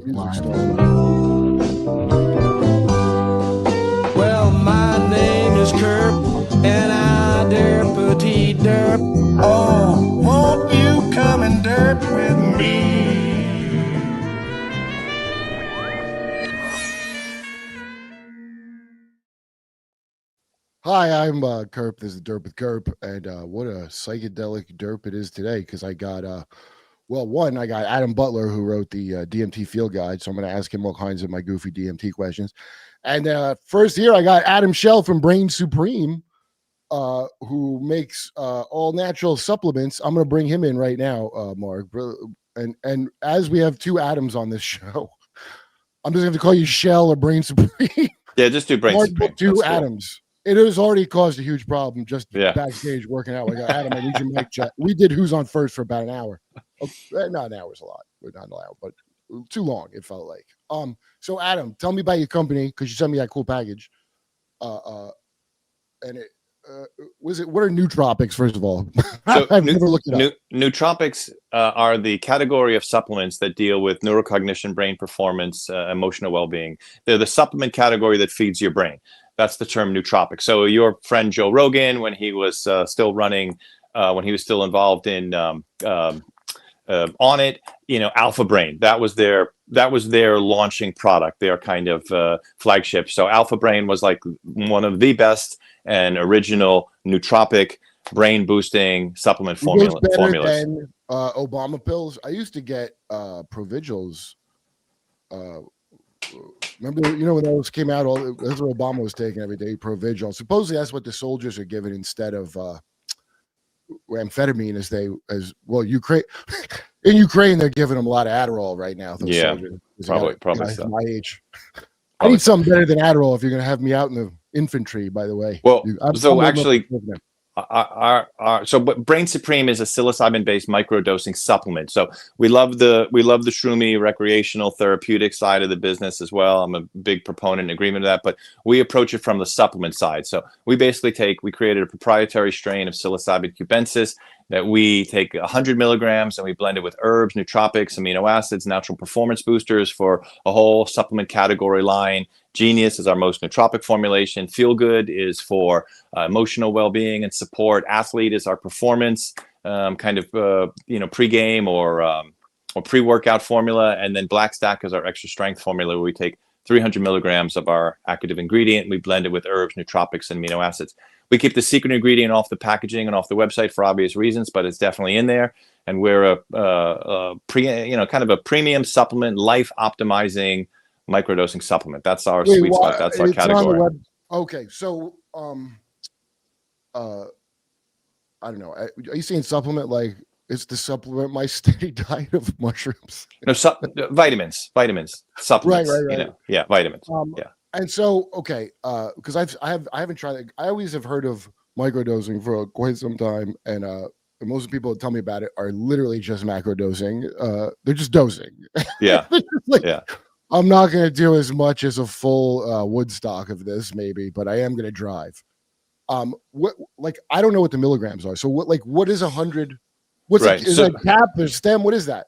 music started. Well, my name is Kurp, and I derp petite derp. Oh, won't you come and derp with me? Hi, I'm Kurp. This is Derp with Kurp, and what a psychedelic derp it is today because I got one, I got Adam Butler who wrote the DMT field guide, so I'm going to ask him all kinds of my goofy DMT questions. And first here, I got Adam Schell from Brain Supreme, who makes all natural supplements. I'm going to bring him in right now, Mark. And as we have two Adams on this show, I'm just going to call you Schell or Brain Supreme. Yeah, just do Brain Supreme. Two That's Adams. Cool. It has already caused a huge problem just backstage working out. We got Adam, I need your mic check. We did Who's On First for about an hour. Not an hour is a lot. We're not an hour, but too long, it felt like. So Adam, tell me about your company because you sent me that cool package. And it what are nootropics, first of all? So I've never looked it up. Nootropics are the category of supplements that deal with neurocognition, brain performance, emotional well-being. They're the supplement category that feeds your brain. That's the term nootropic. So your friend Joe Rogan, when he was still running, when he was still involved in On It, Alpha Brain, that was their launching product, their kind of flagship. So Alpha Brain was like one of the best and original nootropic brain boosting supplement formulas. Than Obama pills. I used to get Provigils. Remember, when those came out, that's what Obama was taking every day, Provigil. Supposedly that's what the soldiers are given instead of amphetamine, Ukraine. In Ukraine, they're giving them a lot of Adderall right now. Those soldiers. Probably so. My age. I need something better than Adderall if you're going to have me out in the infantry, by the way. Well, but Brain Supreme is a psilocybin-based microdosing supplement. So we love the shroomy recreational therapeutic side of the business as well. I'm a big proponent and agreement of that, but we approach it from the supplement side. So we basically we created a proprietary strain of psilocybin cubensis that we take 100 milligrams and we blend it with herbs, nootropics, amino acids, natural performance boosters for a whole supplement category line. Genius is our most nootropic formulation. Feel Good is for emotional well-being and support. Athlete is our performance pre-game or pre-workout formula. And then Black Stack is our extra strength formula where we take 300 milligrams of our active ingredient and we blend it with herbs, nootropics, and amino acids. We keep the secret ingredient off the packaging and off the website for obvious reasons, but it's definitely in there. And we're a premium supplement, life optimizing microdosing supplement. That's our sweet spot. That's our category. Okay, so I don't know. Are you saying supplement like it's to supplement my steady diet of mushrooms? No, vitamins, supplements. Right. Vitamins. And so, okay, because I haven't tried it. I always have heard of microdosing for quite some time, and most people that tell me about it are literally just macrodosing. They're just dosing. Yeah, I'm not going to do as much as a full Woodstock of this, maybe, but I am going to drive. I don't know what the milligrams are. So what is 100? What's right. Is that cap or stem? What is that?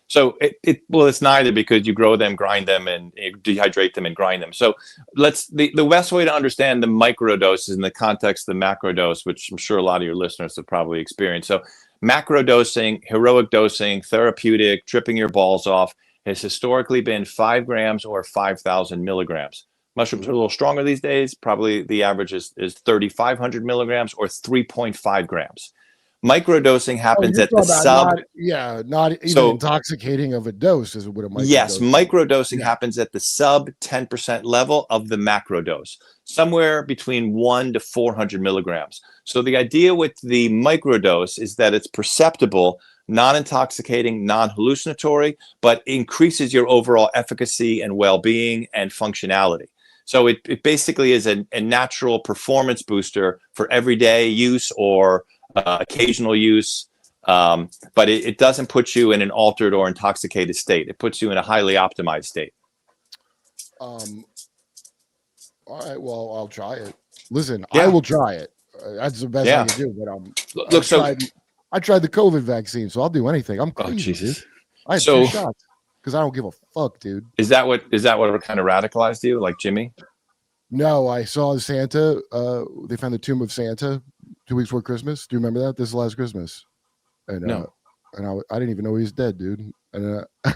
So it's neither, because you grow them, grind them, and dehydrate them and grind them. So the best way to understand the microdose is in the context of the macrodose, which I'm sure a lot of your listeners have probably experienced. So macrodosing, heroic dosing, therapeutic, tripping your balls off has historically been 5 grams or 5,000 milligrams. Mushrooms are a little stronger these days. Probably the average is 3,500 milligrams or 3.5 grams. Microdosing happens at the not even intoxicating of a dose is what a microdose. Yes, microdosing happens at the sub 10% level of the macrodose, somewhere between 1 to 400 milligrams. So the idea with the microdose is that it's perceptible, non-intoxicating, non-hallucinatory, but increases your overall efficacy and well-being and functionality. So it basically is a natural performance booster for everyday use or occasional use, but it doesn't put you in an altered or intoxicated state. It puts you in a highly optimized state. All right, well, I'll try it. Listen, I will try it. That's the best I can do. But I tried the COVID vaccine, so I'll do anything. I'm crazy. Jesus. I had 2 shots. because I don't give a fuck, dude. Is that what kind of radicalized you, like Jimmy? No, I saw Santa. They found the tomb of Santa 2 weeks before Christmas. Do you remember that? This is last Christmas, and No. I didn't even know he was dead, dude. And I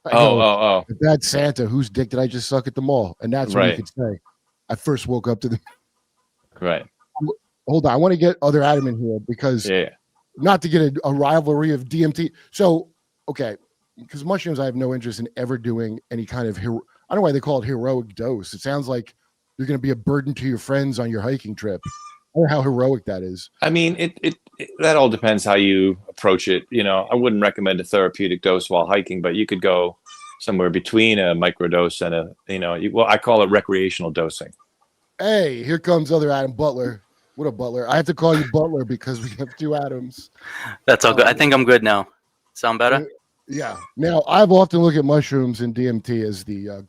Oh, go, oh, if that's Santa, whose dick did I just suck at the mall? And that's when you Right. could say, I first woke up to the. Right. Hold on, I want to get other Adam in here because Yeah. not to get a rivalry of DMT. So, okay, because mushrooms, I have no interest in ever doing any kind of I don't know why they call it heroic dose. It sounds like you're going to be a burden to your friends on your hiking trip. I don't know how heroic that is. I mean, it that all depends how you approach it. You know, I wouldn't recommend a therapeutic dose while hiking, but you could go somewhere between a microdose and well, I call it recreational dosing. Hey, here comes other Adam Butler. What a Butler. I have to call you Butler because we have two Adams. That's all good. I think I'm good now. Sound better? Yeah. Now, I've often looked at mushrooms and DMT as the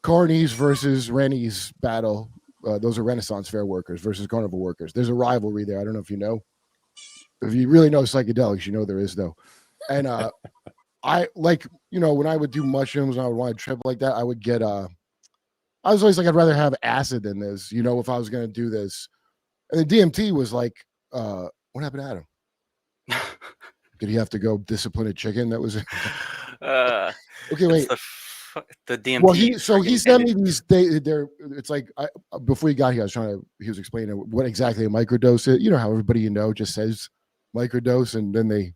carnies versus Rennies battle. Those are Renaissance fair workers versus carnival workers. There's a rivalry there. I don't know if you know. If you really know psychedelics, you know there is, though. And I like, when I would do mushrooms and I would want to trip like that, I would get I was always like, I'd rather have acid than this, if I was going to do this. And then DMT was like, what happened to Adam? Did he have to go discipline a chicken? That was okay. Wait, the DMT. Well, he sent me these. It's like before he got here, he was explaining what exactly a microdose is. You know how everybody just says microdose, and then they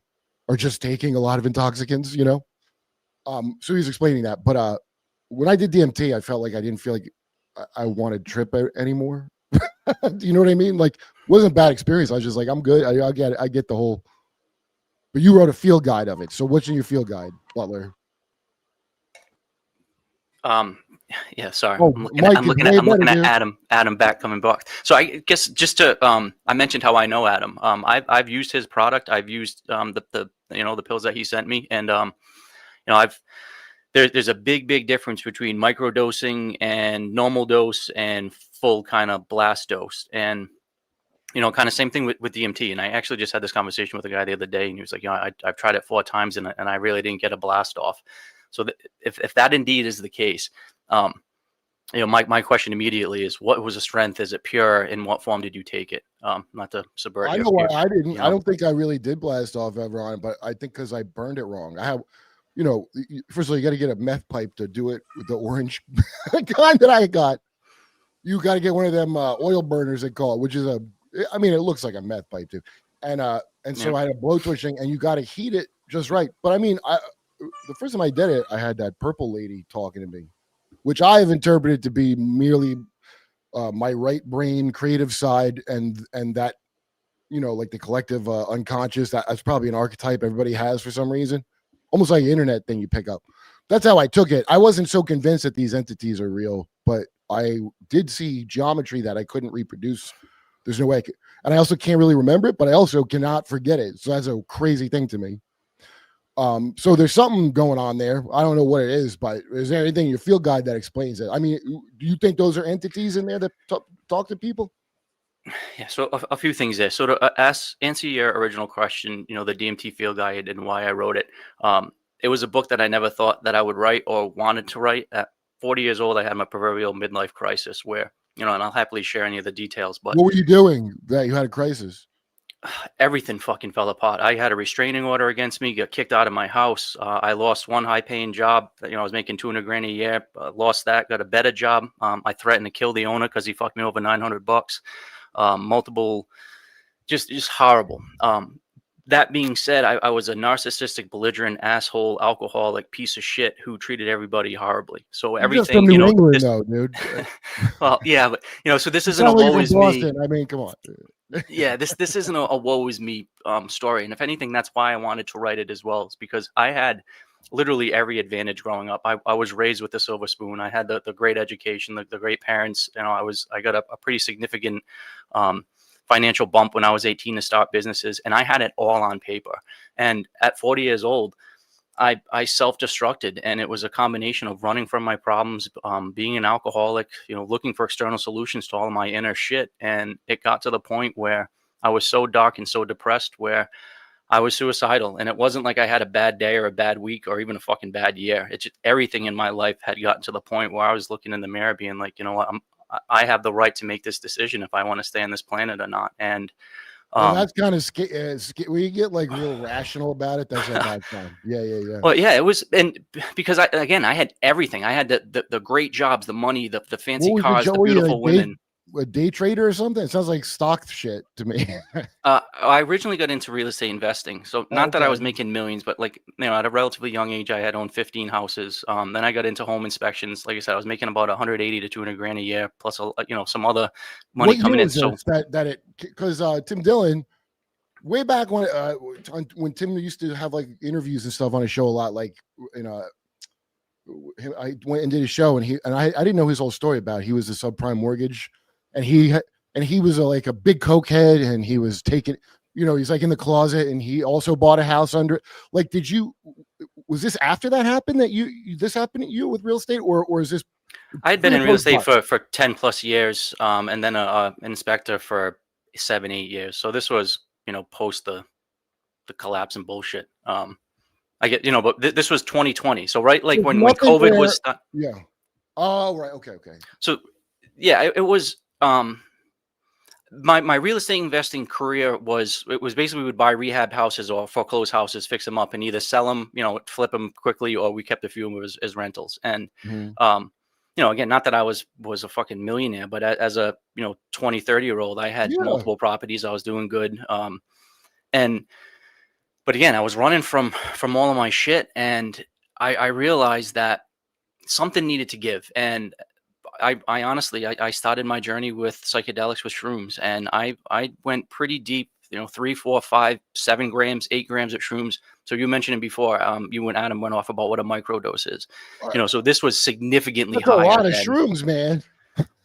are just taking a lot of intoxicants. So he's explaining that. But when I did DMT, I felt like I didn't feel like I wanted to trip anymore. Do you know what I mean? Like, it wasn't a bad experience. I was just like, I'm good. I get the whole. But you wrote a field guide of it. So what's in your field guide, Butler? Yeah, sorry. Oh, I'm looking at Adam back coming back. So I guess just to I mentioned how I know Adam. I've used his product. I've used the pills that he sent me, and there's a big difference between microdosing and normal dose and full kind of blast dose. And kind of same thing with DMT. And I actually just had this conversation with a guy the other day, and he was like, I've tried it 4 times and I really didn't get a blast off. So if that indeed is the case, my question immediately is, what was the strength? Is it pure? In what form did you take it? Not to subvert. I know why I didn't. I don't think I really did blast off ever on it, but I think because I burned it wrong. I have, first of all, you got to get a meth pipe to do it with the orange kind that I got. You got to get one of them oil burners, they call it, which is it looks like a meth pipe too. And so I had a blow twitching, and you got to heat it just right. But the first time I did it, I had that purple lady talking to me, which I have interpreted to be merely my right brain creative side, and that, like the collective unconscious. That's probably an archetype everybody has for some reason, almost like an internet thing you pick up. That's how I took it. I wasn't so convinced that these entities are real, but I did see geometry that I couldn't reproduce. There's no way and I also can't really remember it, but I also cannot forget it. So that's a crazy thing to me. So there's something going on there. I don't know what it is, but is there anything in your field guide that explains it? Do you think those are entities in there that talk to people? Yeah, so a few things there. So to answer your original question, the DMT field guide and why I wrote it. It was a book that I never thought that I would write or wanted to write. At 40 years old, I had my proverbial midlife crisis where, and I'll happily share any of the details. But what were you doing that you had a crisis? Everything fucking fell apart. I had a restraining order against me, got kicked out of my house. I lost one high-paying job. I was making $200,000 a year. Lost that, got a better job. I threatened to kill the owner because he fucked me over $900. Multiple, just horrible. That being said, I was a narcissistic, belligerent, asshole, alcoholic piece of shit who treated everybody horribly. So everything, just from New England, though, dude. Well, yeah, but so this isn't a woe is me. Come on. Yeah, this isn't a woe is me story, and if anything, that's why I wanted to write it as well. It's because I had literally every advantage growing up. I was raised with a silver spoon. I had the great education, the great parents. I got a pretty significant financial bump when I was 18 to start businesses, and I had it all on paper. And at 40 years old, I self-destructed, and it was a combination of running from my problems, being an alcoholic, looking for external solutions to all of my inner shit. And it got to the point where I was so dark and so depressed where I was suicidal, and it wasn't like I had a bad day or a bad week or even a fucking bad year. It's just everything in my life had gotten to the point where I was looking in the mirror being like, you know what, I have the right to make this decision if I want to stay on this planet or not. And Well, that's kind of when you get like real rational about it. That's a bad sign. Yeah, yeah, yeah. well, yeah, it was, and because I had everything. I had the great jobs, the money, the fancy What was the cars, the Joey, beautiful women. a day trader or something? It sounds like stock shit to me. I originally got into real estate investing, so not that I was Okay. making millions, but like, you know, at a relatively young age, I had owned 15 houses. Then I got into home inspections. Like I said, I was making about 180 to 200 grand a year, plus you know, some other money What year coming in. was So this that it because Tim Dillon way back when Tim used to have like interviews and stuff on his show a lot, like you know. I went and did a show, and I didn't know his whole story about it. He was a subprime mortgage, and he was like a big cokehead, and he was taking, you know, he's like in the closet, and he also bought a house under. Like, was this after that happened that this happened to you with real estate, or is this? I had been in real estate for 10 plus years, and then an inspector for 7-8 years. So this was, you know, post the collapse and bullshit. I get, you know, but this was 2020. So right, like when COVID was, yeah. Oh, right. Okay. so yeah, it was, my real estate investing career it was basically we would buy rehab houses or foreclosed houses, fix them up, and either sell them, you know, flip them quickly, or we kept a few of them as rentals. And you know, again, not that I was a fucking millionaire, but as a, you know, 20, 30-year-old, I had multiple properties. I was doing good. But again, I was running from all of my shit, and I realized that something needed to give. And I honestly, I started my journey with psychedelics, with shrooms, and I went pretty deep, you know, 3, 4, 5, 7 grams, 8 grams of shrooms. So you mentioned it before. You and Adam went off about what a microdose is. You know, so this was significantly That's a higher. lot of shrooms, man.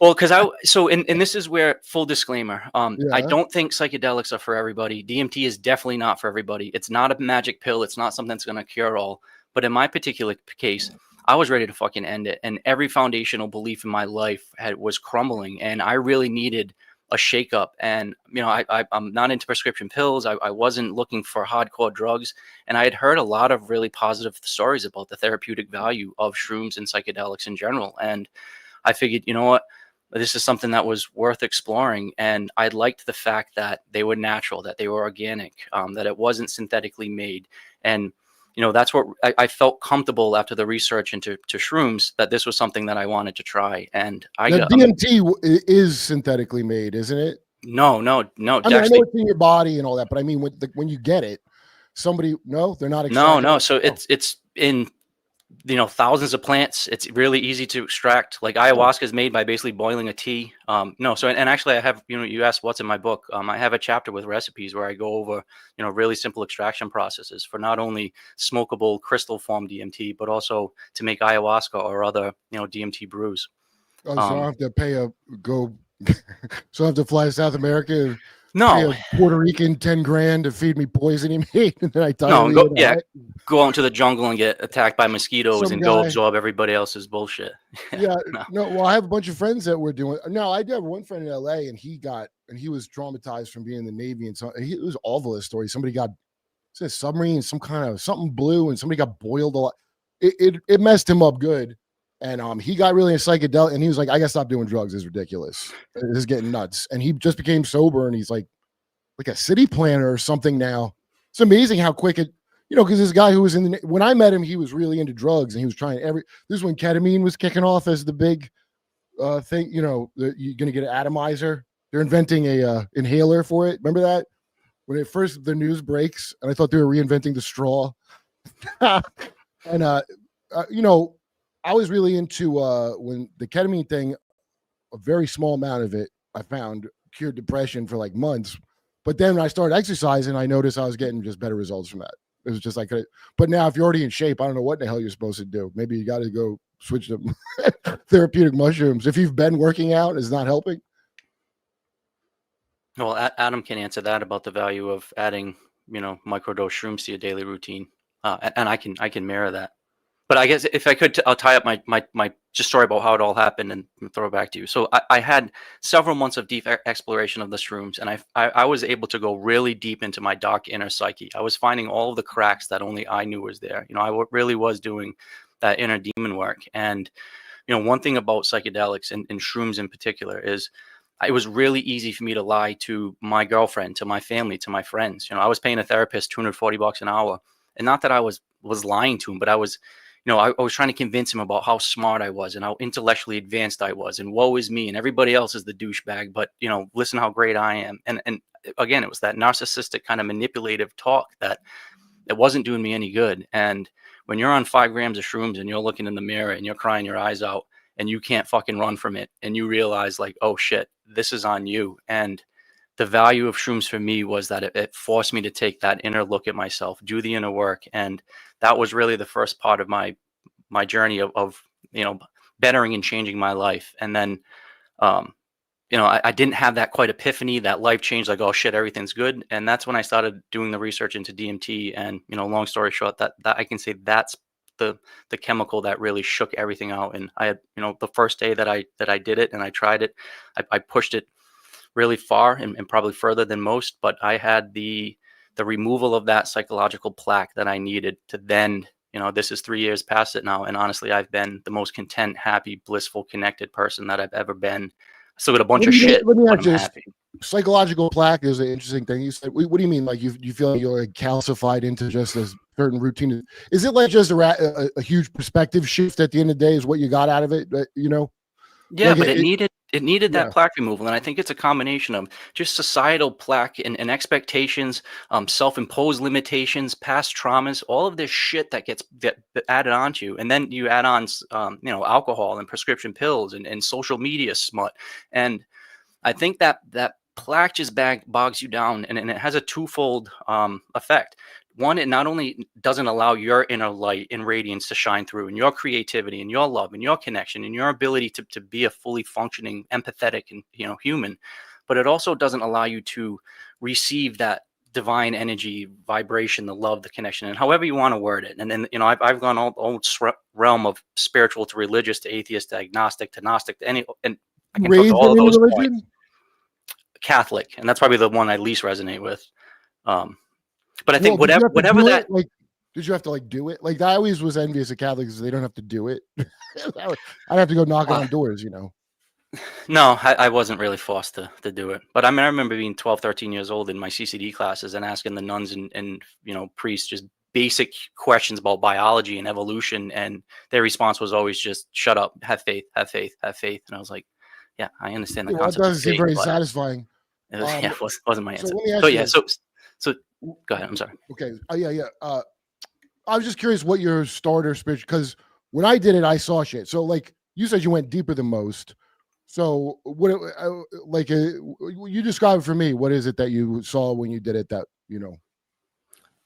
Well, because and this is where, full disclaimer, I don't think psychedelics are for everybody. DMT is definitely not for everybody. It's not a magic pill. It's not something that's going to cure all. But in my particular case, I was ready to fucking end it. And every foundational belief in my life was crumbling. And I really needed a shakeup. And, you know, I'm not into prescription pills. I wasn't looking for hardcore drugs. And I had heard a lot of really positive stories about the therapeutic value of shrooms and psychedelics in general. And I figured, you know what, this is something that was worth exploring. And I liked the fact that they were natural, that they were organic, that it wasn't synthetically made. And, you know, that's what I felt comfortable after the research into shrooms, that this was something that I wanted to try. And DMT is synthetically made, isn't it? No. I mean, I know it's in your body and all that, but I mean, when you get it, they're not extracting. No. So it's in, you know, thousands of plants. It's really easy to extract. Like ayahuasca is made by basically boiling a tea. No. So, and actually I have, you know, you asked what's in my book. I have a chapter with recipes where I go over, you know, really simple extraction processes for not only smokable crystal form DMT, but also to make ayahuasca or other, you know, DMT brews. So I have to so I have to fly to South America. No, pay a Puerto Rican 10 grand to feed me poison he made, and then I go out into the jungle and get attacked by mosquitoes and go absorb everybody else's bullshit. No. Well, I have a bunch of friends that were doing. No, I did have one friend in LA, and he was traumatized from being in the Navy, and so it was awful. His story. Somebody got a submarine, some kind of something blue, and somebody got boiled a lot. It messed him up good. And he got really a psychedelic, and he was like, I gotta stop doing drugs. It's ridiculous. This is getting nuts. And he just became sober, and he's like a city planner or something now. It's amazing how quick it, you know, because this guy who was when I met him, he was really into drugs, and he was trying this is when ketamine was kicking off as the big thing, you know, you're gonna get an atomizer. They're inventing a inhaler for it. Remember that? When it first the news breaks, and I thought they were reinventing the straw. And you know, I was really into when the ketamine thing, a very small amount of it I found cured depression for like months. But then when I started exercising, I noticed I was getting just better results from that. It was just like, but now if you're already in shape, I don't know what the hell you're supposed to do. Maybe you got to go switch to therapeutic mushrooms. If you've been working out, it's not helping. Well, Adam can answer that about the value of adding, you know, microdose shrooms to your daily routine. And I can mirror that. but I guess if I could, I'll tie up my just story about how it all happened and throw it back to you. So I had several months of deep exploration of the shrooms, and I was able to go really deep into my dark inner psyche. I was finding all of the cracks that only I knew was there. You know, I really was doing that inner demon work. And, you know, one thing about psychedelics and shrooms in particular is it was really easy for me to lie to my girlfriend, to my family, to my friends. You know, I was paying a therapist $240 an hour, and not that I was lying to him, but I was, you know, I was trying to convince him about how smart I was and how intellectually advanced I was, and woe is me, and everybody else is the douchebag. But, you know, listen how great I am. And again, it was that narcissistic kind of manipulative talk that it wasn't doing me any good. And when you're on 5 grams of shrooms and you're looking in the mirror and you're crying your eyes out and you can't fucking run from it, and you realize like, oh shit, this is on you. And the value of shrooms for me was that it forced me to take that inner look at myself, do the inner work. And that was really the first part of my journey of you know, bettering and changing my life. And then you know, I didn't have that quite epiphany, that life change, like, oh shit, everything's good. And that's when I started doing the research into DMT. And, you know, long story short, that I can say that's the chemical that really shook everything out. And I had, you know, the first day that I did it and I tried it, I pushed it really far and probably further than most, but I had the removal of that psychological plaque that I needed to then, you know, this is 3 years past it now. And honestly, I've been the most content, happy, blissful, connected person that I've ever been. Still got a bunch of shit, Let me but ask I'm you, happy. psychological plaque is an interesting thing. You said, what do you mean? Like you feel like you're like calcified into just a certain routine? Is it like just a huge perspective shift at the end of the day is what you got out of it? You know? Yeah, Like but it needed yeah. that plaque removal. And I think it's a combination of just societal plaque and expectations, self-imposed limitations, past traumas, all of this shit that gets added onto you. And then you add on, you know, alcohol and prescription pills and social media smut. And I think that plaque just bogs you down, and it has a twofold effect. One, it not only doesn't allow your inner light and radiance to shine through, and your creativity and your love and your connection and your ability to be a fully functioning, empathetic and, you know, human, but it also doesn't allow you to receive that divine energy, vibration, the love, the connection, and however you want to word it. And then, you know, I've gone all realm of spiritual to religious to atheist to agnostic to gnostic to any, and I can talk to Raised all of in any those religion? points. Catholic, and that's probably the one I least resonate with. But I think Well, did you have to whatever do that, it? Like, did you have to like do it? Like, I always was envious of Catholics because they don't have to do it. I'd have to go knocking on doors, you know. no, I wasn't really forced to do it. But I mean, I remember being 12, 13 years old in my CCD classes and asking the nuns and you know, priests just basic questions about biology and evolution, and their response was always just shut up, have faith, have faith, have faith. And I was like, yeah, I understand the Well, it concept of doesn't seem faith, very but satisfying. yeah, it wasn't my So answer. let me ask So you yeah, this. so go ahead. I'm sorry. Okay. Yeah. I was just curious what your starter spiritual, because when I did it, I saw shit. So like you said, you went deeper than most. So what, you describe it for me. What is it that you saw when you did it? That you know.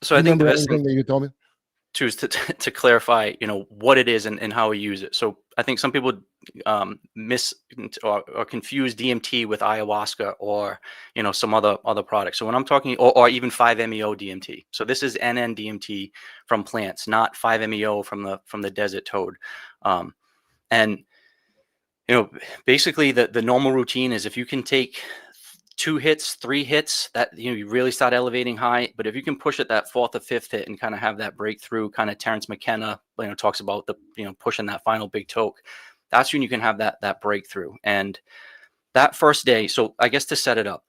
So You I think the remember best thing anything that you told me? too is to clarify, you know, what it is and how we use it. So I think some people miss or confuse DMT with ayahuasca or, you know, some other products. So when I'm talking, or even 5-MeO DMT. So this is NN-DMT from plants, not 5-MeO from the desert toad. And you know, basically the normal routine is if you can take 2 hits, 3 hits, that, you know, you really start elevating high. But if you can push it that 4th or 5th hit and kind of have that breakthrough, kind of Terrence McKenna, you know, talks about the, you know, pushing that final big toke, that's when you can have that breakthrough. And that first day, so I guess to set it up,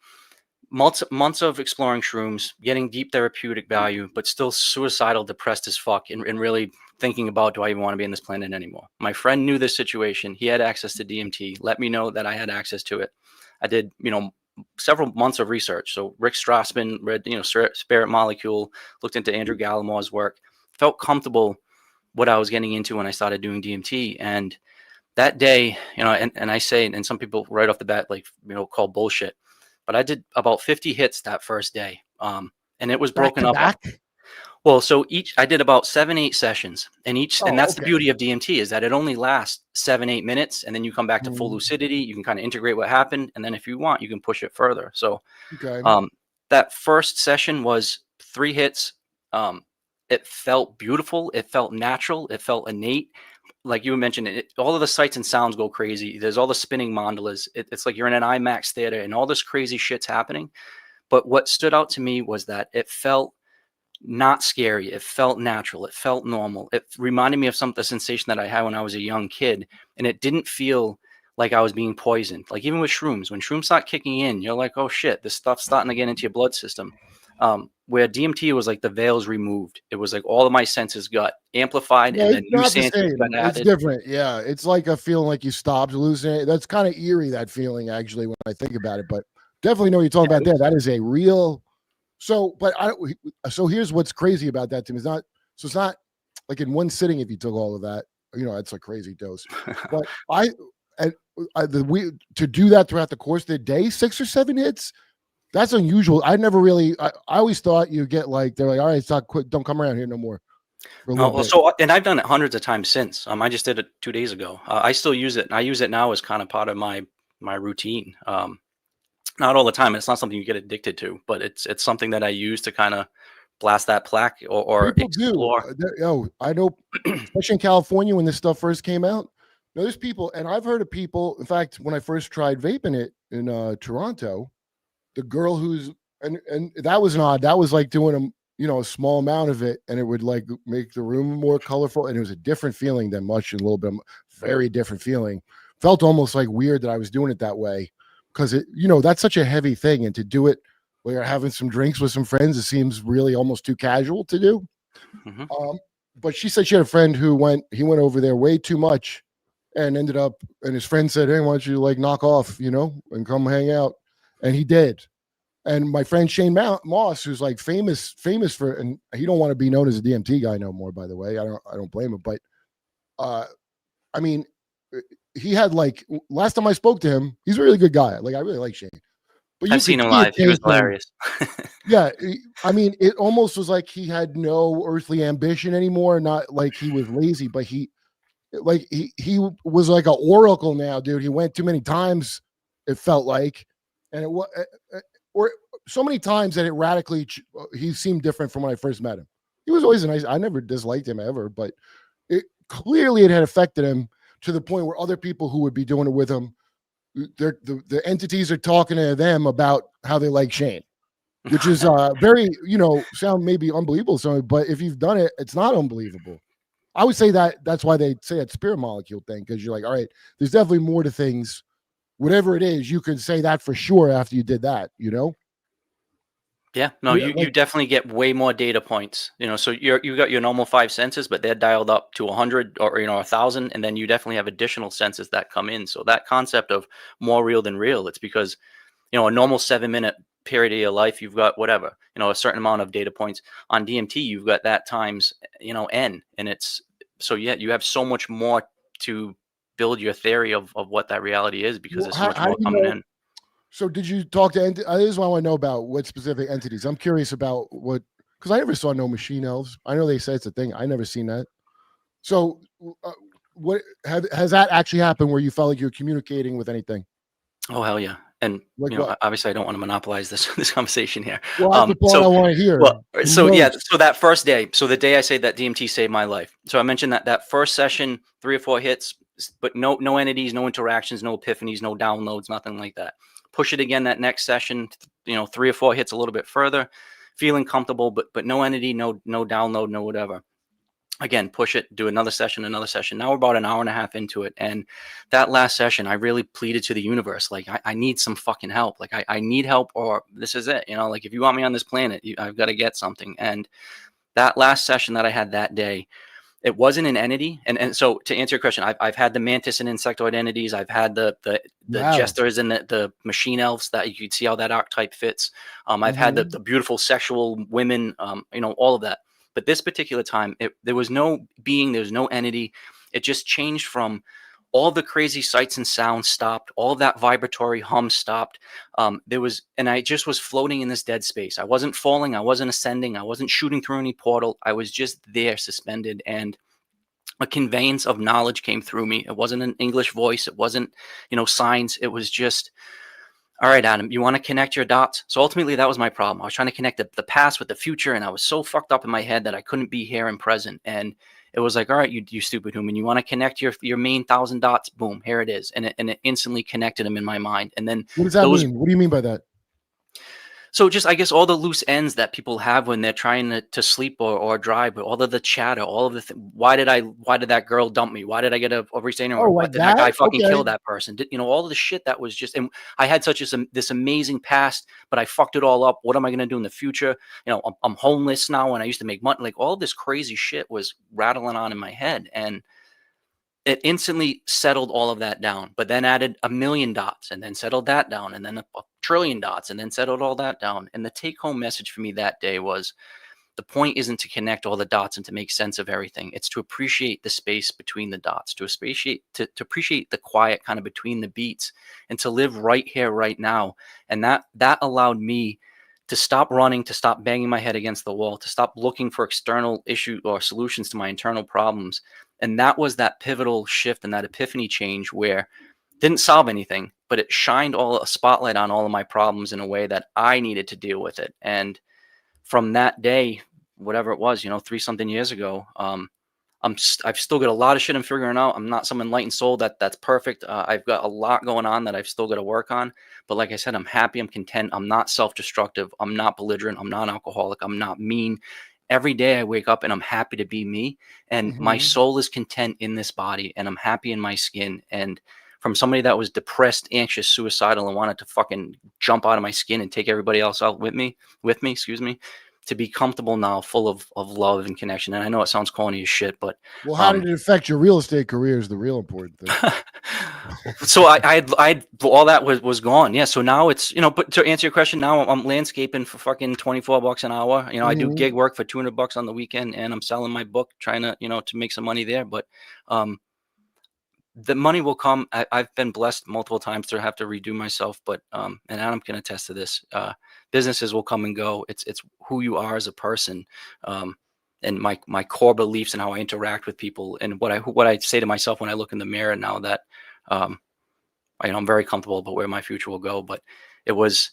months of exploring shrooms, getting deep therapeutic value, but still suicidal, depressed as fuck, and really thinking about, do I even want to be on this planet anymore? My friend knew this situation. He had access to DMT, let me know that I had access to it. I did, you know, several months of research. So Rick Strassman read, you know, Spirit Molecule, looked into Andrew Gallimore's work, felt comfortable what I was getting into when I started doing DMT. And that day, you know, and I say, and some people right off the bat, like, you know, call bullshit, but I did about 50 hits that first day. And it was broken up. Back? Well, so I did about 7-8 sessions, and and that's the Okay. beauty of DMT is that it only lasts 7-8 minutes, and then you come back to full lucidity. You can kind of integrate what happened, and then if you want, you can push it further. So, Okay. that first session was 3 hits. it felt beautiful. It felt natural. It felt innate. Like you mentioned, all of the sights and sounds go crazy. There's all the spinning mandalas. It's like you're in an IMAX theater and all this crazy shit's happening. But what stood out to me was that it felt not scary. It felt natural. It felt normal. It reminded me of the sensation that I had when I was a young kid. And it didn't feel like I was being poisoned. Like even with shrooms, when shrooms start kicking in, you're like, oh shit, this stuff's starting to get into your blood system. Where DMT was like the veils removed. It was like all of my senses got amplified, Yeah, and then it's new not the senses same. got It's added. different. Yeah, it's like a feeling like you stopped hallucinating. That's kind of eerie, that feeling, actually, when I think about it. But definitely know what you're talking about there. That is a real. So, but so here's what's crazy about that, Tim. It's not like in one sitting if you took all of that. That's a crazy dose. But to do that throughout the course of the day, 6 or 7 hits. That's unusual. I never really. I always thought you get like they're like, all right, stop, quit, don't come around here no more. For a little Well, bit. and I've done it hundreds of times since. I just did it 2 days ago. I still use it, and I use it now as kind of part of my routine. Not all the time. It's not something you get addicted to, but it's something that I use to kind of blast that plaque or People explore. do. I know, especially in California when this stuff first came out. There's people, and I've heard of people. In fact, when I first tried vaping it in Toronto, the girl who's and that was odd. That was like doing a small amount of it, and it would like make the room more colorful, and it was a different feeling than much, and a little bit very different feeling. Felt almost like weird that I was doing it that way, because that's such a heavy thing, and to do it while you're having some drinks with some friends, it seems really almost too casual to do. Mm-hmm. But she said she had a friend who went over there way too much, and ended up, and his friend said, hey, why don't you like knock off, and come hang out, and he did. And my friend Shane Moss, who's like famous for, and he don't want to be known as a DMT guy no more, by the way. I don't blame him, but I mean, he had like, last time I spoke to him, he's a really good guy. Like I really like Shane. But I've seen him live. He was hilarious. Yeah, I mean, it almost was like he had no earthly ambition anymore. Not like he was lazy, but he was like an oracle now, dude. He went too many times, it felt like, and it was. Or so many times that it radically, he seemed different from when I first met him. He was always I never disliked him ever, but it had affected him to the point where other people who would be doing it with him, the entities are talking to them about how they like Shane, which is very, sound maybe unbelievable. But if you've done it, it's not unbelievable. I would say that's why they say that spirit molecule thing, because you're like, all right, there's definitely more to things. Whatever it is, you can say that for sure after you did that, Yeah, no, you definitely get way more data points, so you got your normal 5 senses, but they're dialed up to 100 or 1,000, and then you definitely have additional senses that come in. So that concept of more real than real, it's because a normal 7-minute period of your life, you've got whatever, a certain amount of data points. On DMT, you've got that times n, and it's so you have so much more to build your theory of what that reality is, because there's so much more coming in. So did you talk to this is what I want to know about, what specific entities. I'm curious about what, because I never saw no machine elves. I know they say it's a thing. I never seen that. So what has that actually happened where you felt like you're communicating with anything? Oh, hell yeah. And like obviously I don't want to monopolize this conversation here. Well, that's the part I want to hear. Well, so that first day, so the day I say that DMT saved my life. So I mentioned that first session, 3 or 4 hits, but no entities, no interactions, no epiphanies, no downloads, nothing like that. Push it again that next session, 3 or 4 hits a little bit further, feeling comfortable, but no entity, no download, no whatever. Again, push it, do another session. Now we're about an hour and a half into it. And that last session, I really pleaded to the universe. Like, I need some fucking help. Like, I need help, or this is it. Like, if you want me on this planet, I've got to get something. And that last session that I had that day, it wasn't an entity. And so to answer your question, I've had the mantis and insectoid entities. I've had the jesters and the machine elves, that you could see how that archetype fits. I've had the beautiful sexual women, all of that. But this particular time, there was no being, there was no entity. It just changed from all the crazy sights and sounds stopped. All of that vibratory hum stopped. And I just was floating in this dead space. I wasn't falling. I wasn't ascending. I wasn't shooting through any portal. I was just there, suspended. And a conveyance of knowledge came through me. It wasn't an English voice. It wasn't, signs. It was just, all right, Adam, you want to connect your dots? So ultimately, that was my problem. I was trying to connect the past with the future, and I was so fucked up in my head that I couldn't be here and present. And it was like, all right, you stupid human, you want to connect your main 1,000 dots? Boom, here it is, and it instantly connected them in my mind. And then What does that mean? What do you mean by that? So just, I guess, all the loose ends that people have when they're trying to sleep or drive, but all of the chatter, all of the why did that girl dump me? Why did I get a restraining order? Oh, Why like did that guy that? fucking Okay. kill that person? All of the shit that was just, and I had such this amazing past, but I fucked it all up. What am I going to do in the future? I'm homeless now, and I used to make money. Like, all this crazy shit was rattling on in my head, and it instantly settled all of that down, but then added 1,000,000 dots and then settled that down, and then a trillion dots and then settled all that down. And the take home message for me that day was, the point isn't to connect all the dots and to make sense of everything. It's to appreciate the space between the dots, to appreciate the quiet kind of between the beats, and to live right here, right now. And that allowed me to stop running, to stop banging my head against the wall, to stop looking for external issue or solutions to my internal problems. And that was that pivotal shift and that epiphany change where didn't solve anything, but it shined a spotlight on all of my problems in a way that I needed to deal with it. And from that day, whatever it was, 3 something years ago, I've still got a lot of shit I'm figuring out. I'm not some enlightened soul that's perfect. I've got a lot going on that I've still got to work on. But like I said, I'm happy. I'm content. I'm not self-destructive. I'm not belligerent. I'm not alcoholic. I'm not mean. Every day I wake up and I'm happy to be me. And my soul is content in this body, and I'm happy in my skin. And from somebody that was depressed, anxious, suicidal, and wanted to fucking jump out of my skin and take everybody else out with me, to be comfortable now, full of love and connection. And I know it sounds corny as shit, but well, how did it affect your real estate career is the real important thing. So I all that was gone. Yeah. So now it's, but to answer your question, now I'm landscaping for fucking $24 an hour. I do gig work for $200 on the weekend, and I'm selling my book, trying to, to make some money there. But, the money will come. I've been blessed multiple times to have to redo myself, but and Adam can attest to this. Businesses will come and go. It's who you are as a person, and my core beliefs and how I interact with people, and what I say to myself when I look in the mirror now that I'm very comfortable about where my future will go. But it was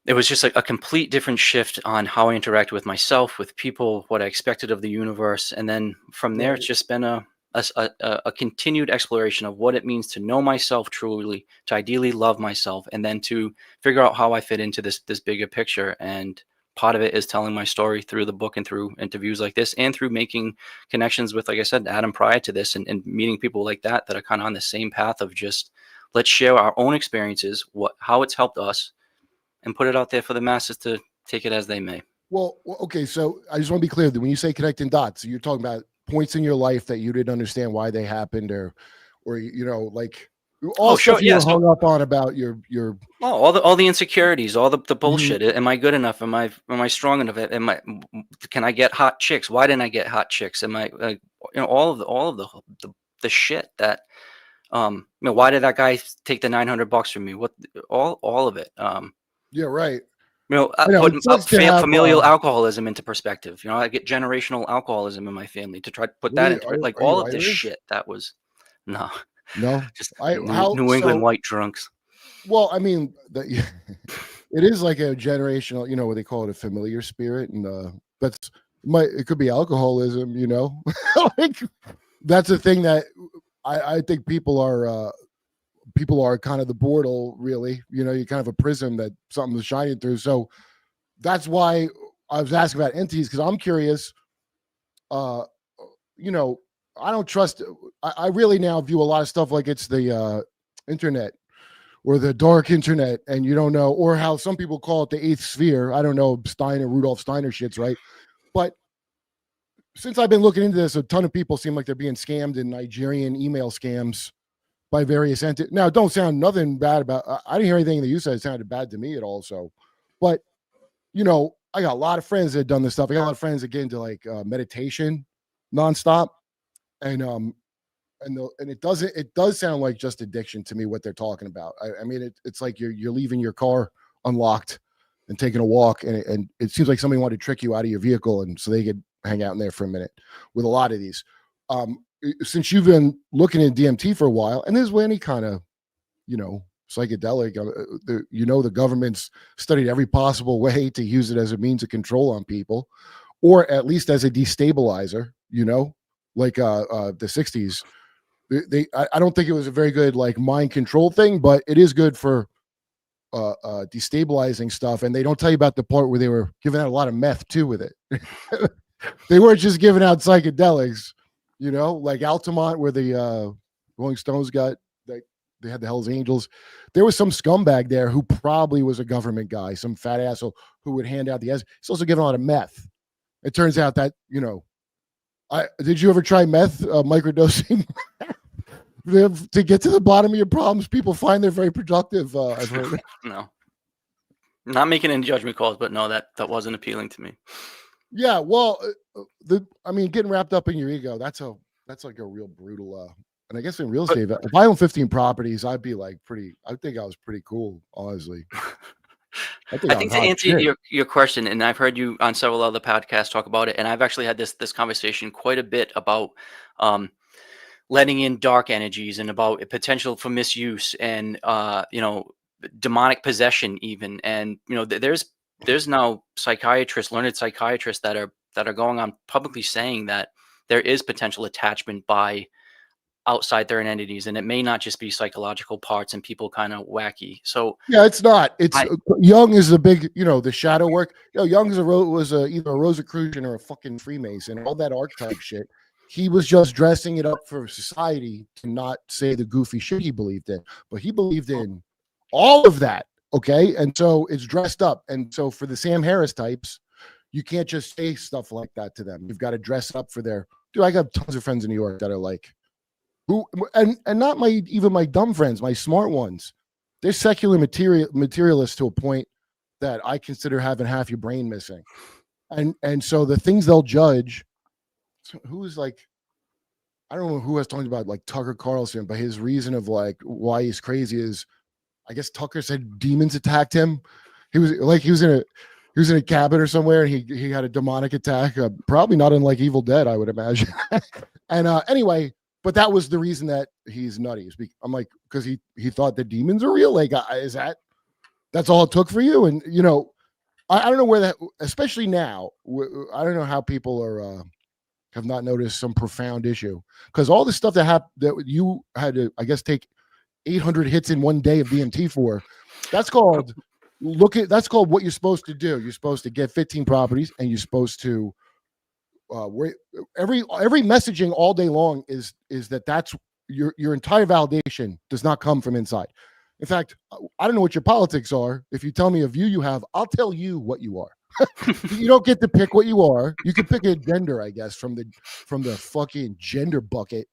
just a complete different shift on how I interact with myself, with people, what I expected of the universe, and then from there, it's just been a continued exploration of what it means to know myself truly, to ideally love myself, and then to figure out how I fit into this bigger picture. And part of it is telling my story through the book and through interviews like this, and through making connections with, like I said, Adam prior to this, and meeting people like that are kind of on the same path of just, let's share our own experiences, how it's helped us, and put it out there for the masses to take it as they may. Well, okay. So I just want to be clear that when you say connecting dots, you're talking about points in your life that you didn't understand why they happened, or like all stuff you were hung up on about your all the insecurities, all the bullshit. Am I good enough? Am I strong enough? Can I get hot chicks? Why didn't I get hot chicks? Am I all of the shit that why did that guy take the $900 from me? What all of it. Yeah, right. Put familial alcoholism into perspective. I get generational alcoholism in my family, to try to put that into like all of this shit. That was no, just New England white drunks. Well, I mean, it is like a generational, what they call it, a familiar spirit, and it could be alcoholism. Like, that's a thing that I think people are kind of the portal, really. You're kind of a prism that something is shining through. So that's why I was asking about entities, because I'm curious. I don't trust. I really now view a lot of stuff like it's the internet or the dark internet, and you don't know, or how some people call it the eighth sphere. I don't know, Rudolf Steiner shit's right. But since I've been looking into this, a ton of people seem like they're being scammed in Nigerian email scams by various entities. Now, don't sound nothing bad about. I didn't hear anything that you said sounded bad to me at all. So, but I got a lot of friends that have done this stuff. I got a lot of friends that get into like meditation nonstop, and it does sound like just addiction to me, what they're talking about. I mean, it's like you're leaving your car unlocked and taking a walk, and it seems like somebody wanted to trick you out of your vehicle, and so they could hang out in there for a minute with a lot of these. Since you've been looking at DMT for a while, and there's any kind of, psychedelic. The government's studied every possible way to use it as a means of control on people, or at least as a destabilizer. Like the 60s. I don't think it was a very good like mind control thing, but it is good for destabilizing stuff. And they don't tell you about the part where they were giving out a lot of meth too with it. They weren't just giving out psychedelics, like Altamont, where the Rolling Stones got, they had the Hells Angels. There was some scumbag there who probably was a government guy, some fat asshole who would hand out he's also giving a lot of meth. It turns out that, did you ever try meth, microdosing? To get to the bottom of your problems, people find they're very productive. I've heard. No, not making any judgment calls, but no, that wasn't appealing to me. Yeah, well, getting wrapped up in your ego, that's like a real brutal. And I guess in real estate, if I own 15 properties, I'd be like I think I was pretty cool, honestly. I think to answer your question, and I've heard you on several other podcasts talk about it, and I've actually had this conversation quite a bit about letting in dark energies and about potential for misuse and demonic possession even. And there's now learned psychiatrists that are going on publicly saying that there is potential attachment by outside third entities, and it may not just be psychological parts and people kind of wacky. So yeah, it's not. Jung is a big, the shadow work. Jung was either a Rosicrucian or a fucking Freemason, all that archetype shit. He was just dressing it up for society to not say the goofy shit he believed in, but he believed in all of that. Okay. And so it's dressed up. And so for the Sam Harris types, you can't just say stuff like that to them. You've got to dress up for I got tons of friends in New York that are like, and not even my dumb friends, my smart ones. They're secular materialists to a point that I consider having half your brain missing. And so the things they'll judge, who's like, I don't know who I was talking about, like Tucker Carlson, but his reason of like why he's crazy is, I guess Tucker said demons attacked him. He was in a cabin or somewhere, and he had a demonic attack, probably not unlike Evil Dead, I would imagine. And anyway, but that was the reason that he's nutty. I'm like, because he thought the demons are real. Like, that's all it took for you? And I don't know where that, especially now. I don't know how people are. Have not noticed some profound issue, because all the stuff that you had to, I guess, take 800 hits in one day of DMT for, that's called what you're supposed to do. You're supposed to get 15 properties, and you're supposed to every messaging all day long is that's your entire validation does not come from inside. In fact, I don't know what your politics are. If you tell me a view you have, I'll tell you what you are. You don't get to pick what you are. You can pick a gender, I guess, from the fucking gender bucket,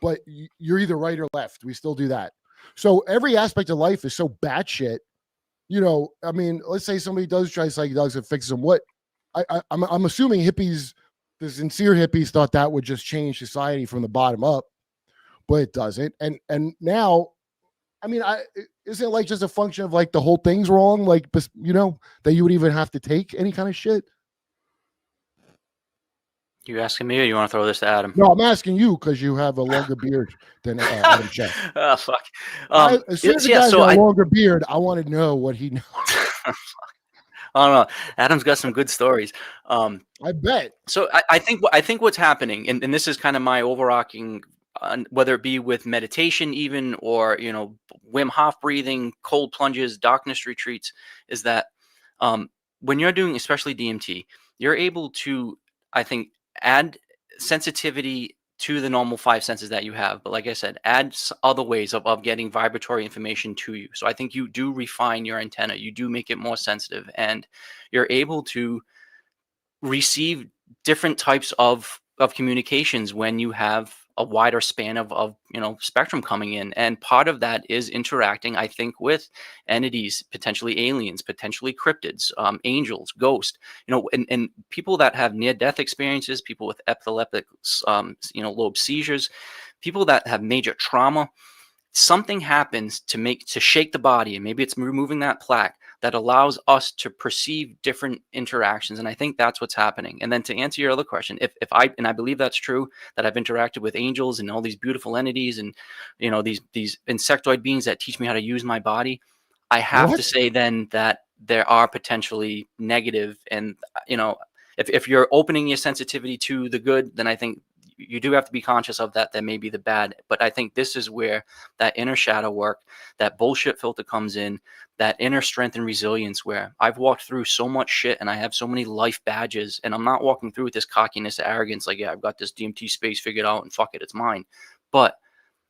but you're either right or left. We still do that. So every aspect of life is so batshit. Let's say somebody does try psychedelics and fix them. What I'm assuming hippies, the sincere hippies, thought that would just change society from the bottom up, but it doesn't. And now, isn't it like just a function of like the whole thing's wrong? Like, that you would even have to take any kind of shit? You asking me, or you want to throw this to Adam? No, I'm asking you because you have a longer beard than Adam Schell. Oh, fuck. As soon as the guy's got a longer beard, I want to know what he knows. I don't know. Adam's got some good stories. I bet. So I think what's happening, and this is kind of my overarching, whether it be with meditation even, or Wim Hof breathing, cold plunges, darkness retreats, is that when you're doing especially DMT, you're able to, I think, add sensitivity to the normal 5 senses that you have, but like I said, add other ways of getting vibratory information to you. So I think you do refine your antenna, you do make it more sensitive, and you're able to receive different types of communications when you have a wider span of spectrum coming in. And part of that is interacting, I think, with entities, potentially aliens, potentially cryptids, angels, ghosts, and people that have near-death experiences, people with epileptic, lobe seizures, people that have major trauma. Something happens to shake the body, and maybe it's removing that plaque that allows us to perceive different interactions. And I think that's what's happening. And then to answer your other question, if I, and I believe that's true, that I've interacted with angels and all these beautiful entities and, you know, these insectoid beings that teach me how to use my body, I have to say then that there are potentially negative. And, you know, if you're opening your sensitivity to the good, then I think you do have to be conscious of that may be the bad. But I think this is where that inner shadow work, that bullshit filter comes in, that inner strength and resilience, where I've walked through so much shit and I have so many life badges, and I'm not walking through with this cockiness, arrogance, like, yeah, I've got this DMT space figured out and fuck it, it's mine. But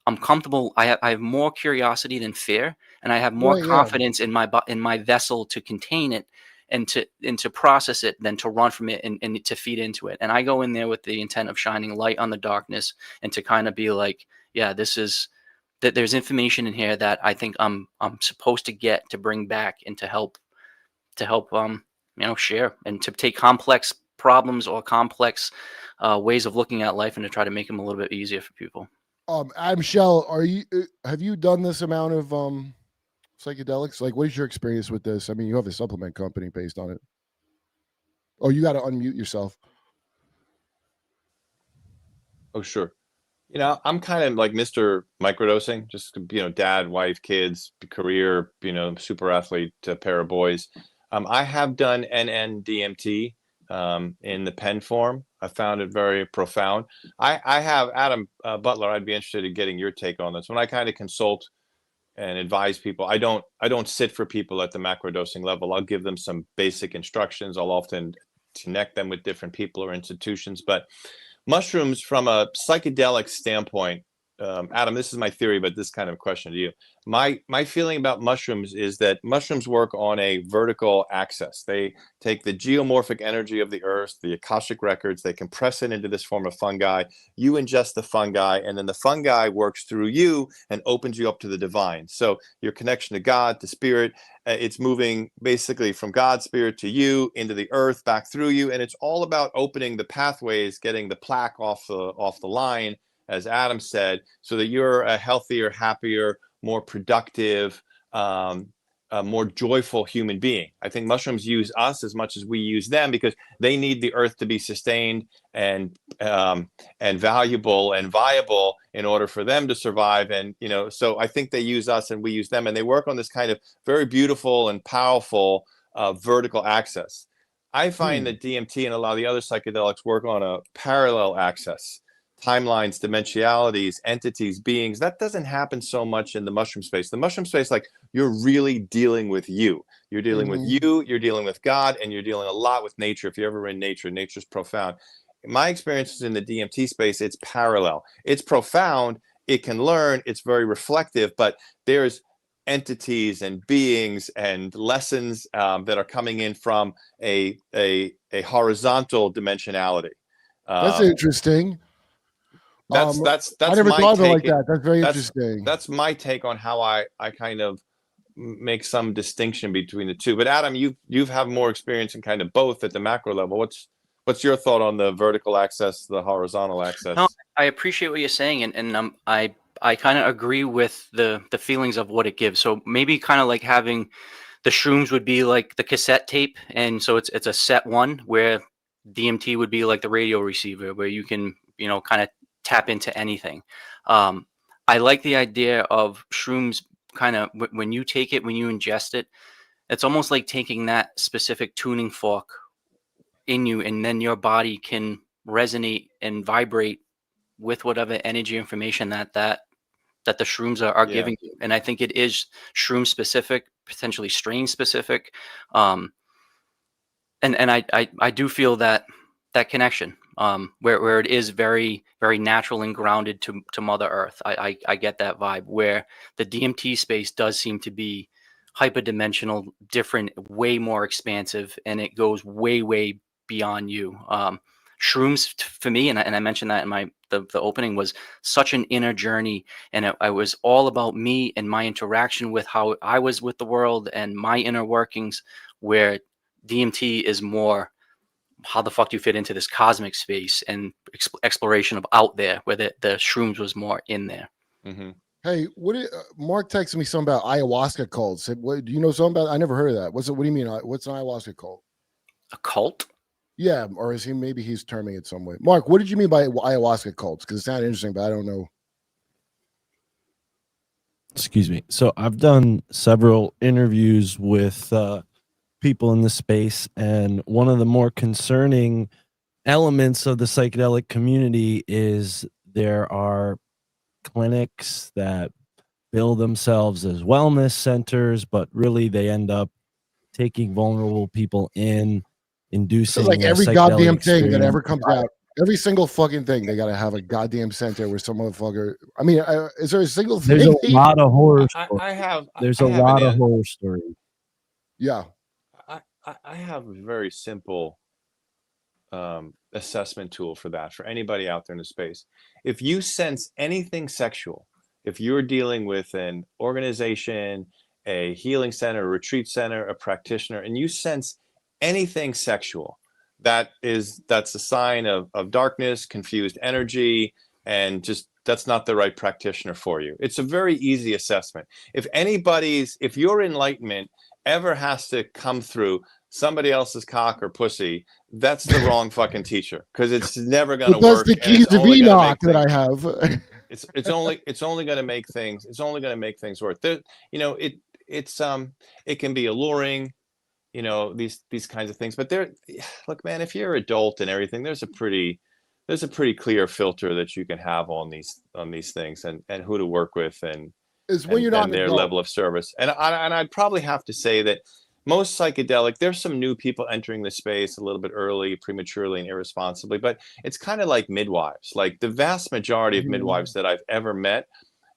I'm comfortable. I have more curiosity than fear, and I have more confidence in my vessel to contain it and to process it than to run from it and to feed into it. And I go in there with the intent of shining light on the darkness and to kind of be like, yeah, this is that there's information in here that I think I'm supposed to get, to bring back, and to help you know, share and to take complex problems or complex ways of looking at life and to try to make them a little bit easier for people. I'm Schell. Have you done this amount of psychedelics? Like, what is your experience with this? I mean, you have a supplement company based on it. Oh, you got to unmute yourself. Oh, sure. You know, I'm kind of like Mr. Microdosing, just, you know, dad, wife, kids, career, you know, super athlete, pair of boys. I have done NN-DMT in the pen form. I found it very profound. I have Adam Butler. I'd be interested in getting your take on this. When I kind of consult and advise people, I don't sit for people at the macrodosing level. I'll give them some basic instructions. I'll often connect them with different people or institutions. But mushrooms, from a psychedelic standpoint, Adam, this is my theory, but this kind of question to you. My feeling about mushrooms is that mushrooms work on a vertical axis. They take the geomorphic energy of the earth, the Akashic records, they compress it into this form of fungi. You ingest the fungi, and then the fungi works through you and opens you up to the divine. So your connection to God, to spirit, it's moving basically from God's spirit to you, into the earth, back through you. And it's all about opening the pathways, getting the plaque off the line, as Adam said, so that you're a healthier, happier, more productive, a more joyful human being. I think mushrooms use us as much as we use them, because they need the earth to be sustained and valuable and viable in order for them to survive. And, you know, so I think they use us and we use them, and they work on this kind of very beautiful and powerful vertical axis. I find that DMT and a lot of the other psychedelics work on a parallel axis. Timelines, dimensionalities, entities, beings. That doesn't happen so much in the mushroom space. The mushroom space, like, you're really dealing with you. You're dealing with you, you're dealing with God, and you're dealing a lot with nature. If you're ever in nature, nature's profound. My experiences in the DMT space, it's parallel. It's profound, it can learn, it's very reflective, but there's entities and beings and lessons that are coming in from a horizontal dimensionality. That's interesting. That's I never my thought of it take. like that. That's very interesting. That's my take on how I kind of make some distinction between the two. But Adam, you've had more experience in kind of both at the macro level. What's your thought on the vertical axis, the horizontal axis? No, I appreciate what you're saying, and I kind of agree with the feelings of what it gives. So maybe kind of like having the shrooms would be like the cassette tape, and so it's a set one, where DMT would be like the radio receiver, where you can, you know, kind of tap into anything. I like the idea of shrooms kind of when you take it, when you ingest it, it's almost like taking that specific tuning fork in you, and then your body can resonate and vibrate with whatever energy information that the shrooms are giving you. And I think it is shroom specific, potentially strain specific. And I do feel that connection, where it is very, very natural and grounded to Mother Earth. I get that vibe, where the DMT space does seem to be hyperdimensional, different, way more expansive, and it goes way, way beyond you. Shrooms for me, and I mentioned that in the opening, was such an inner journey, and it was all about me and my interaction with how I was with the world and my inner workings, where DMT is more how the fuck do you fit into this cosmic space and exploration of out there, where the shrooms was more in there. Mm-hmm. Hey, Mark texted me something about ayahuasca cults. Said, what do you know something about? I never heard of that. What's it? What do you mean? What's an ayahuasca cult? A cult? Yeah, or is he? Maybe he's terming it some way. Mark, what did you mean by ayahuasca cults? Because it sounded interesting, but I don't know. Excuse me. So I've done several interviews with people in the space, and one of the more concerning elements of the psychedelic community is there are clinics that bill themselves as wellness centers, but really they end up taking vulnerable people in, inducing It's like a every psychedelic goddamn thing that experience. ever comes out. Every single fucking thing, they got to have a goddamn center where some motherfucker. I mean, is there a single thing? There's a lot of horror I stories. have. There's I a have lot an of horror stories. Yeah. I have a very simple assessment tool for that for anybody out there in the space. If you sense anything sexual, if you're dealing with an organization, a healing center, a retreat center, a practitioner, and you sense anything sexual, that's a sign of darkness, confused energy, and just that's not the right practitioner for you. It's a very easy assessment. If your enlightenment ever has to come through somebody else's cock or pussy, that's the wrong fucking teacher, because it's never going to That's work. the keys of Enoch that I have. It's only going to make things. It's only going to make things work. It can be alluring, these kinds of things. But look, man, if you're adult and everything, there's a pretty clear filter that you can have on these things, and who to work with, and is when you're not their level of service. And I'd probably have to say that most psychedelic, there's some new people entering the space a little bit early, prematurely, and irresponsibly, but it's kind of like midwives. Like the vast majority of midwives that I've ever met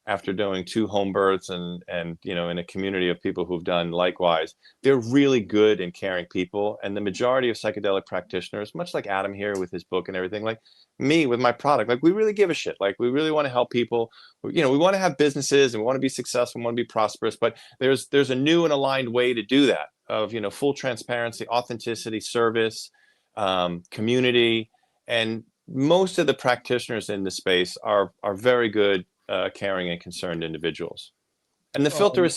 after doing 2 home births and in a community of people who've done likewise, they're really good and caring people. And the majority of psychedelic practitioners, much like Adam here with his book and everything, like me with my product, like we really give a shit. Like we really want to help people. We want to have businesses and we want to be successful, we want to be prosperous, but there's a new and aligned way to do that, of full transparency, authenticity, service, community. And most of the practitioners in the space are very good, caring and concerned individuals. And the filter is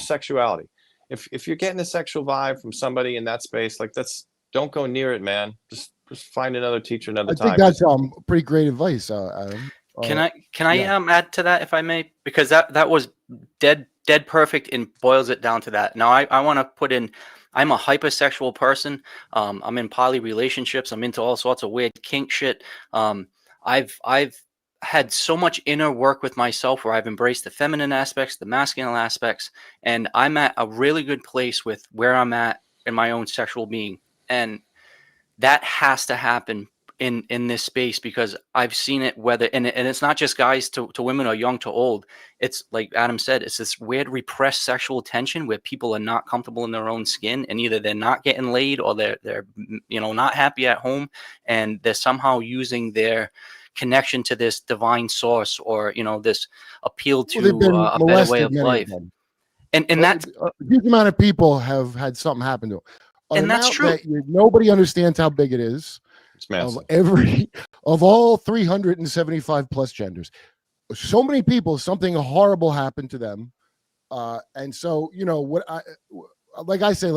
sexuality. If you're getting a sexual vibe from somebody in that space, like don't go near it, man. Just find another teacher another time. I think that's pretty great advice, Adam. Can I add to that, if I may? Because that was dead perfect and boils it down to that. Now I want to put in, I'm a hypersexual person. I'm in poly relationships. I'm into all sorts of weird kink shit. I've had so much inner work with myself where I've embraced the feminine aspects, the masculine aspects, and I'm at a really good place with where I'm at in my own sexual being. And that has to happen in this space, because I've seen it, and it's not just guys to women or young to old. It's like Adam said, it's this weird repressed sexual tension where people are not comfortable in their own skin, and either they're not getting laid or they're not happy at home, and they're somehow using their connection to this divine source or this appeal to a better way of life. And that a huge amount of people have had something happen to them. And that's true. That nobody understands how big it is. It's massive. Of all 375 plus genders, so many people, something horrible happened to them, and so what I say,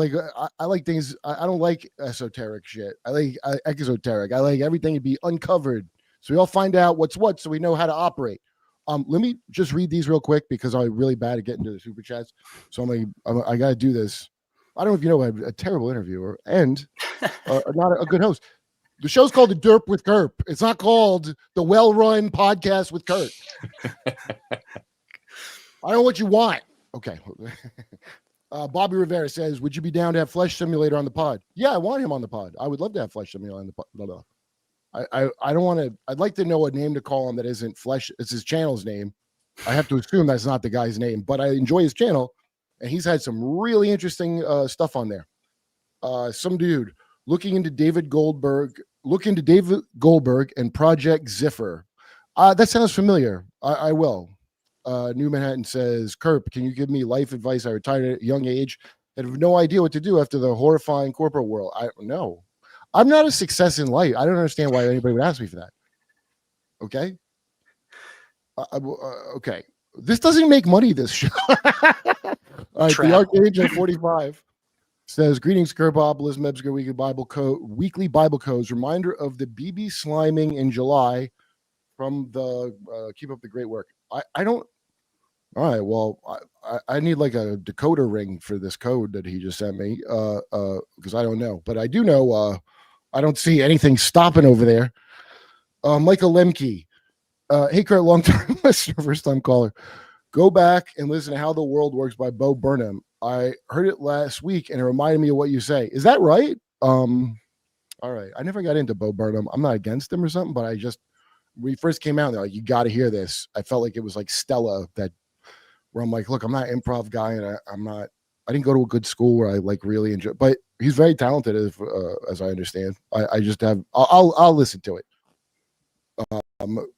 I like things. I don't like esoteric shit. I like exoteric. I like everything to be uncovered, so we all find out what's what, so we know how to operate. Let me just read these real quick because I'm really bad at getting to the super chats. So I got to do this. I don't know if you know, I'm a terrible interviewer and not a good host. The show's called the Derp with Kurp. It's not called the Well-Run Podcast with Kurt. I don't know what you want. Okay. Bobby Rivera says, would you be down to have Flesh Simulator on the pod? Yeah, I want him on the pod. I would love to have Flesh Simulator on the pod. Blah, blah. I don't want to. I'd like to know a name to call him that isn't Flesh. It's his channel's name. I have to assume that's not the guy's name, but I enjoy his channel, and he's had some really interesting stuff on there. Some dude looking into David Goldberg and Project Ziffer. That sounds familiar. I will. New Manhattan says, Kurp, can you give me life advice? I retired at a young age and have no idea what to do after the horrifying corporate world. I don't know. I'm not a success in life. I don't understand why anybody would ask me for that. Okay. Okay. This doesn't make money, this show. All right, the Archangel 45 says, greetings, Kurp, Liz Mebsger, weekly Bible codes. Reminder of the BB sliming in July from the keep up the great work. I don't. All right, well, I need like a decoder ring for this code that he just sent me, because I don't know, but I do know I don't see anything stopping over there. Michael Lemke, hey Kurt, long time listener, first time caller. Go back and listen to How the World Works by Bo Burnham. I heard it last week and it reminded me of what you say. Is that right? All right, I never got into Bo Burnham. I'm not against him or something, but I just, when he first came out, they're like, you got to hear this. I felt like it was like Stella, that where I'm like, look, I'm not an improv guy, and I didn't go to a good school where I like really enjoy, but he's very talented as I understand. I just have, I'll listen to it.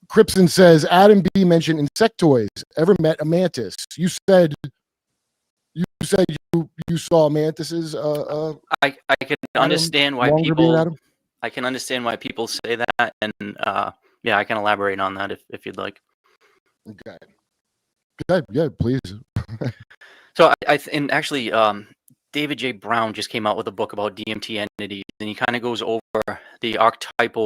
Cripson says, Adam B mentioned insectoids. Ever met a mantis? You said you saw mantises. I can understand why people. I can understand why people say that, and yeah, I can elaborate on that if you'd like. Okay. Yeah, please. So and actually, David J. Brown just came out with a book about DMT entities, and he kind of goes over the archetypal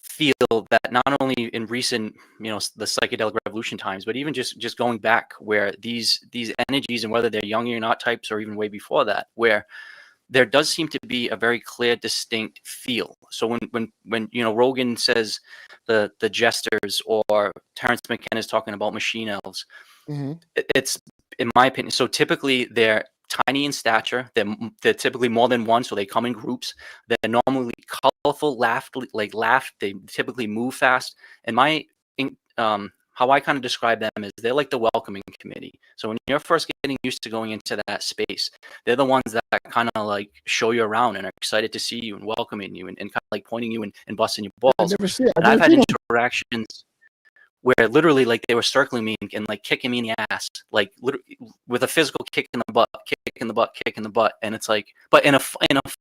feel that not only in recent, the psychedelic revolution times, but even just going back, where these energies, and whether they're Jungian types or even way before that, where there does seem to be a very clear, distinct feel. So when Rogan says the jesters, or Terrence McKenna is talking about machine elves, it's, in my opinion, so typically they're tiny in stature. They're typically more than one, so they come in groups. They're normally colorful, laugh. They typically move fast. And how I kind of describe them is they're like the welcoming committee. So when you're first getting used to going into that space, they're the ones that kind of like show you around and are excited to see you and welcoming you and kind of like pointing you and busting your balls. I've had interactions where literally like they were circling me and like kicking me in the ass, like literally with a physical kick in the butt, and it's like, but in a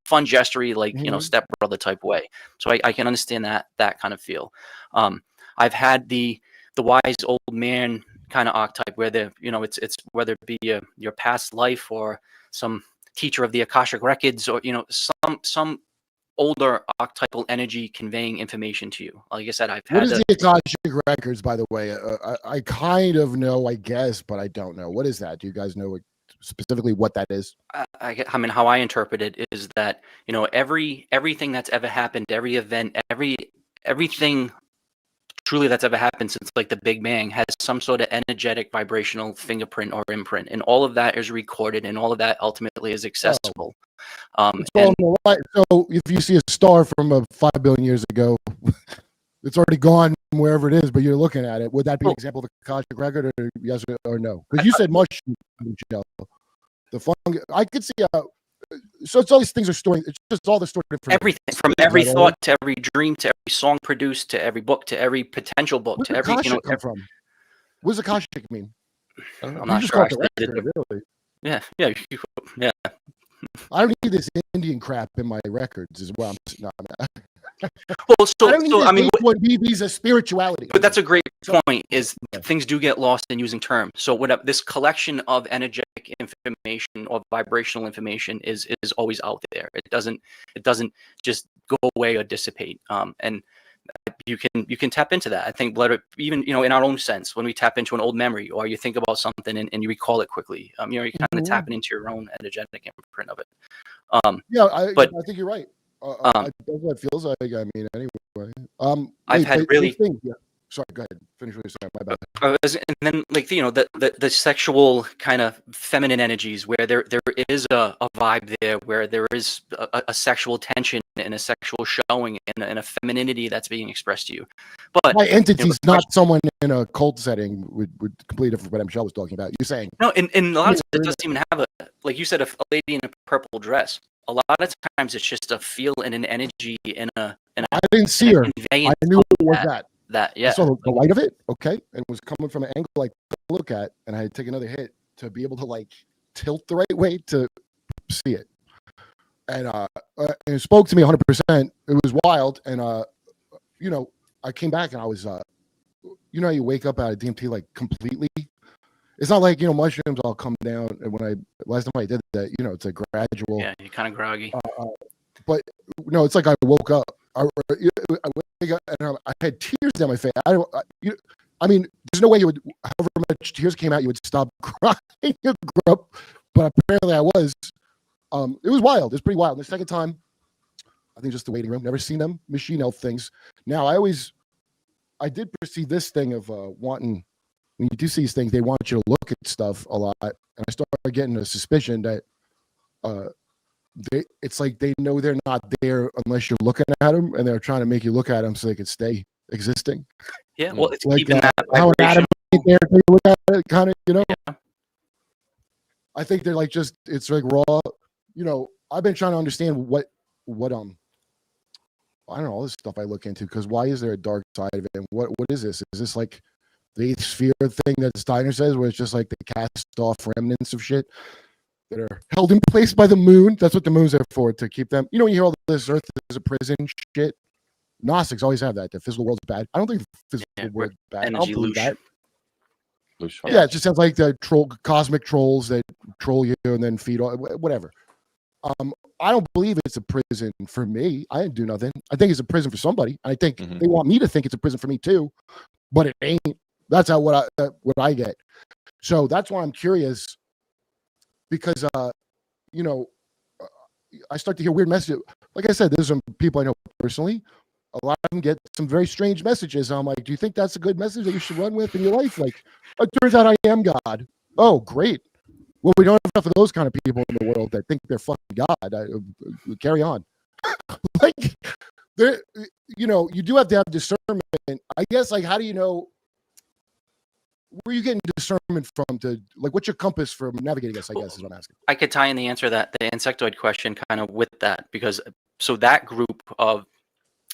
fun gestury, like step brother type way. So I can understand that kind of feel. I've had the wise old man kind of archetype, where it's whether it be your past life or some teacher of the Akashic records, or some older archetypal energy conveying information to you. Like I said, What is the Akashic records, by the way? I kind of know, I guess, but I don't know. What is that? Do you guys know specifically what that is? I mean, how I interpret it is that, everything that's ever happened, every event, everything truly that's ever happened since like the Big Bang has some sort of energetic vibrational fingerprint or imprint, and all of that is recorded, and all of that ultimately is accessible. So if you see a star from 5 billion years ago, it's already gone wherever it is, but you're looking at it. Would that be an example of the Akashic record, or yes or no? Because you said mushroom gel. The fungi, I could see. So it's all these things are storing. It's just all the stored information. Everything from every thought to every dream to every song produced to every book to every potential book to every. Come from? What does Akashic mean? I'm not sure. Really. Yeah. I don't need this Indian crap in my records as well. Well, I mean, these are spirituality. But that's a great point. Is things do get lost in using terms. So what this collection of energetic information or vibrational information is always out there. It doesn't just go away or dissipate. And you can tap into that. I think even in our own sense, when we tap into an old memory, or you think about something and you recall it quickly, you're kind of tapping into your own energetic imprint of it. I think you're right. That's what it feels like. I mean, anyway. I've had really. Sorry, go ahead. Finish what you're saying. My bad. And then, like, the sexual kind of feminine energies, where there is a vibe there, where there is a sexual tension and a sexual showing and a femininity that's being expressed to you. But my entity's not someone in a cult setting would completely different from what Michelle was talking about. You're saying no, in a lot of it doesn't even have like you said, a lady in a purple dress. A lot of times it's just a feel and an energy I didn't see her. I knew it was that. Yeah. I saw the light of it, okay, and it was coming from an angle like to look at, and I had to take another hit to be able to like tilt the right way to see it. And it spoke to me 100%. It was wild, and I came back and I was you know, how you wake up out of DMT like completely. It's not like, you know, mushrooms all come down. And last time I did that, you know, it's a gradual. Yeah, you're kind of groggy. But no, it's like I woke up. I wake up and I had tears down my face. I mean, there's no way you would, however much tears came out, you would stop crying. You grew up, but apparently I was. It was wild. It was pretty wild. And the second time, I think just the waiting room. Never seen them machine elf things. Now I did perceive this thing of wanting. When you do see these things, they want you to look at stuff a lot, and I started getting a suspicion that it's like they know they're not there unless you're looking at them, and they're trying to make you look at them so they can stay existing. Yeah, well, it's like keeping that how an atom ain't there until you look at it, kind of, you know. Yeah. I think they're like just it's like raw. You know, I've been trying to understand what I don't know, all this stuff I look into, because why is there a dark side of it, and what is this? Is this like the eighth sphere thing that Steiner says, where it's just like the cast off remnants of shit that are held in place by the moon? That's what the moon's there for, to keep them. You know, when you hear all this Earth is a prison shit, Gnostics always have that. The physical world's bad. I don't think the physical world's bad. I don't believe that. Yeah, it just sounds like the cosmic trolls that troll you and then feed all whatever. I don't believe it's a prison for me. I didn't do nothing. I think it's a prison for somebody. I think they want me to think it's a prison for me too, but it ain't. That's how what I get. So that's why I'm curious, because you know, I start to hear weird messages. Like I said, there's some people I know personally. A lot of them get some very strange messages. I'm like, do you think that's a good message that you should run with in your life? Like, it turns out I am God. Oh, great. Well, we don't have enough of those kind of people in the world that think they're fucking God. Carry on. Like, you know, you do have to have discernment. I guess, like, how do you know? Where are you getting discernment from? To like, what's your compass for navigating this? I guess is what I'm asking. I could tie in the answer that the insectoid question kind of with that, because so that group of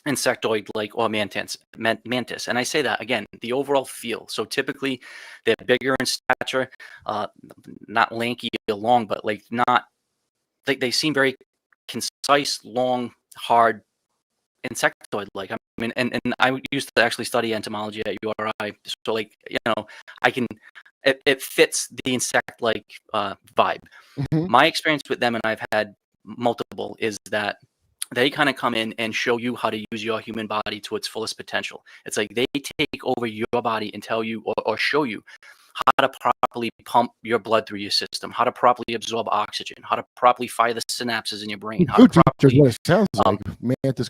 insectoid or mantis, and I say that again, the overall feel. So typically they're bigger in stature, not lanky or long, but like not like they seem very concise, long, hard insectoid like. I mean, and I used to actually study entomology at URI, so like, you know, it fits the insect like vibe. My experience with them, and I've had multiple, is that they kind of come in and show you how to use your human body to its fullest potential. It's like they take over your body and tell you or show you how to properly pump your blood through your system, how to properly absorb oxygen, how to properly fire the synapses in your brain. How to properly, what it sounds like. Mantis.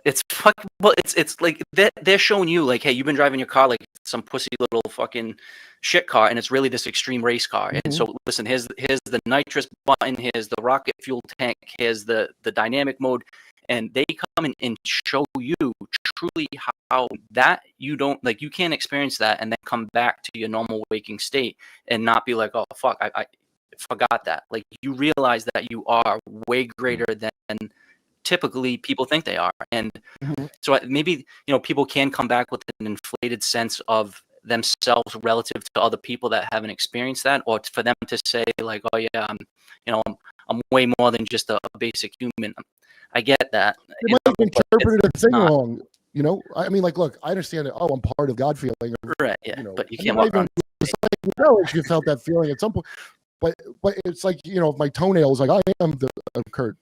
It's like they're showing you like, hey, you've been driving your car like some pussy little fucking shit car, and it's really this extreme race car. And so listen, here's the nitrous button, here's the rocket fuel tank, here's the dynamic mode, and they come in and show you truly how that you don't like, you can't experience that and then come back to your normal waking state and not be like, oh fuck, I forgot that. Like, you realize that you are way greater than typically people think they are. And so maybe, you know, people can come back with an inflated sense of themselves relative to other people that haven't experienced that, or for them to say like, oh yeah, I'm way more than just a basic human. I get that. They might have interpreted a thing wrong. You know, I mean, like, look, I understand that. Oh, I'm part of God feeling. Right. Yeah. You know, but you can't walk around. You felt that feeling at some point. But it's like, you know, if my toenails, like, I am the Kurt.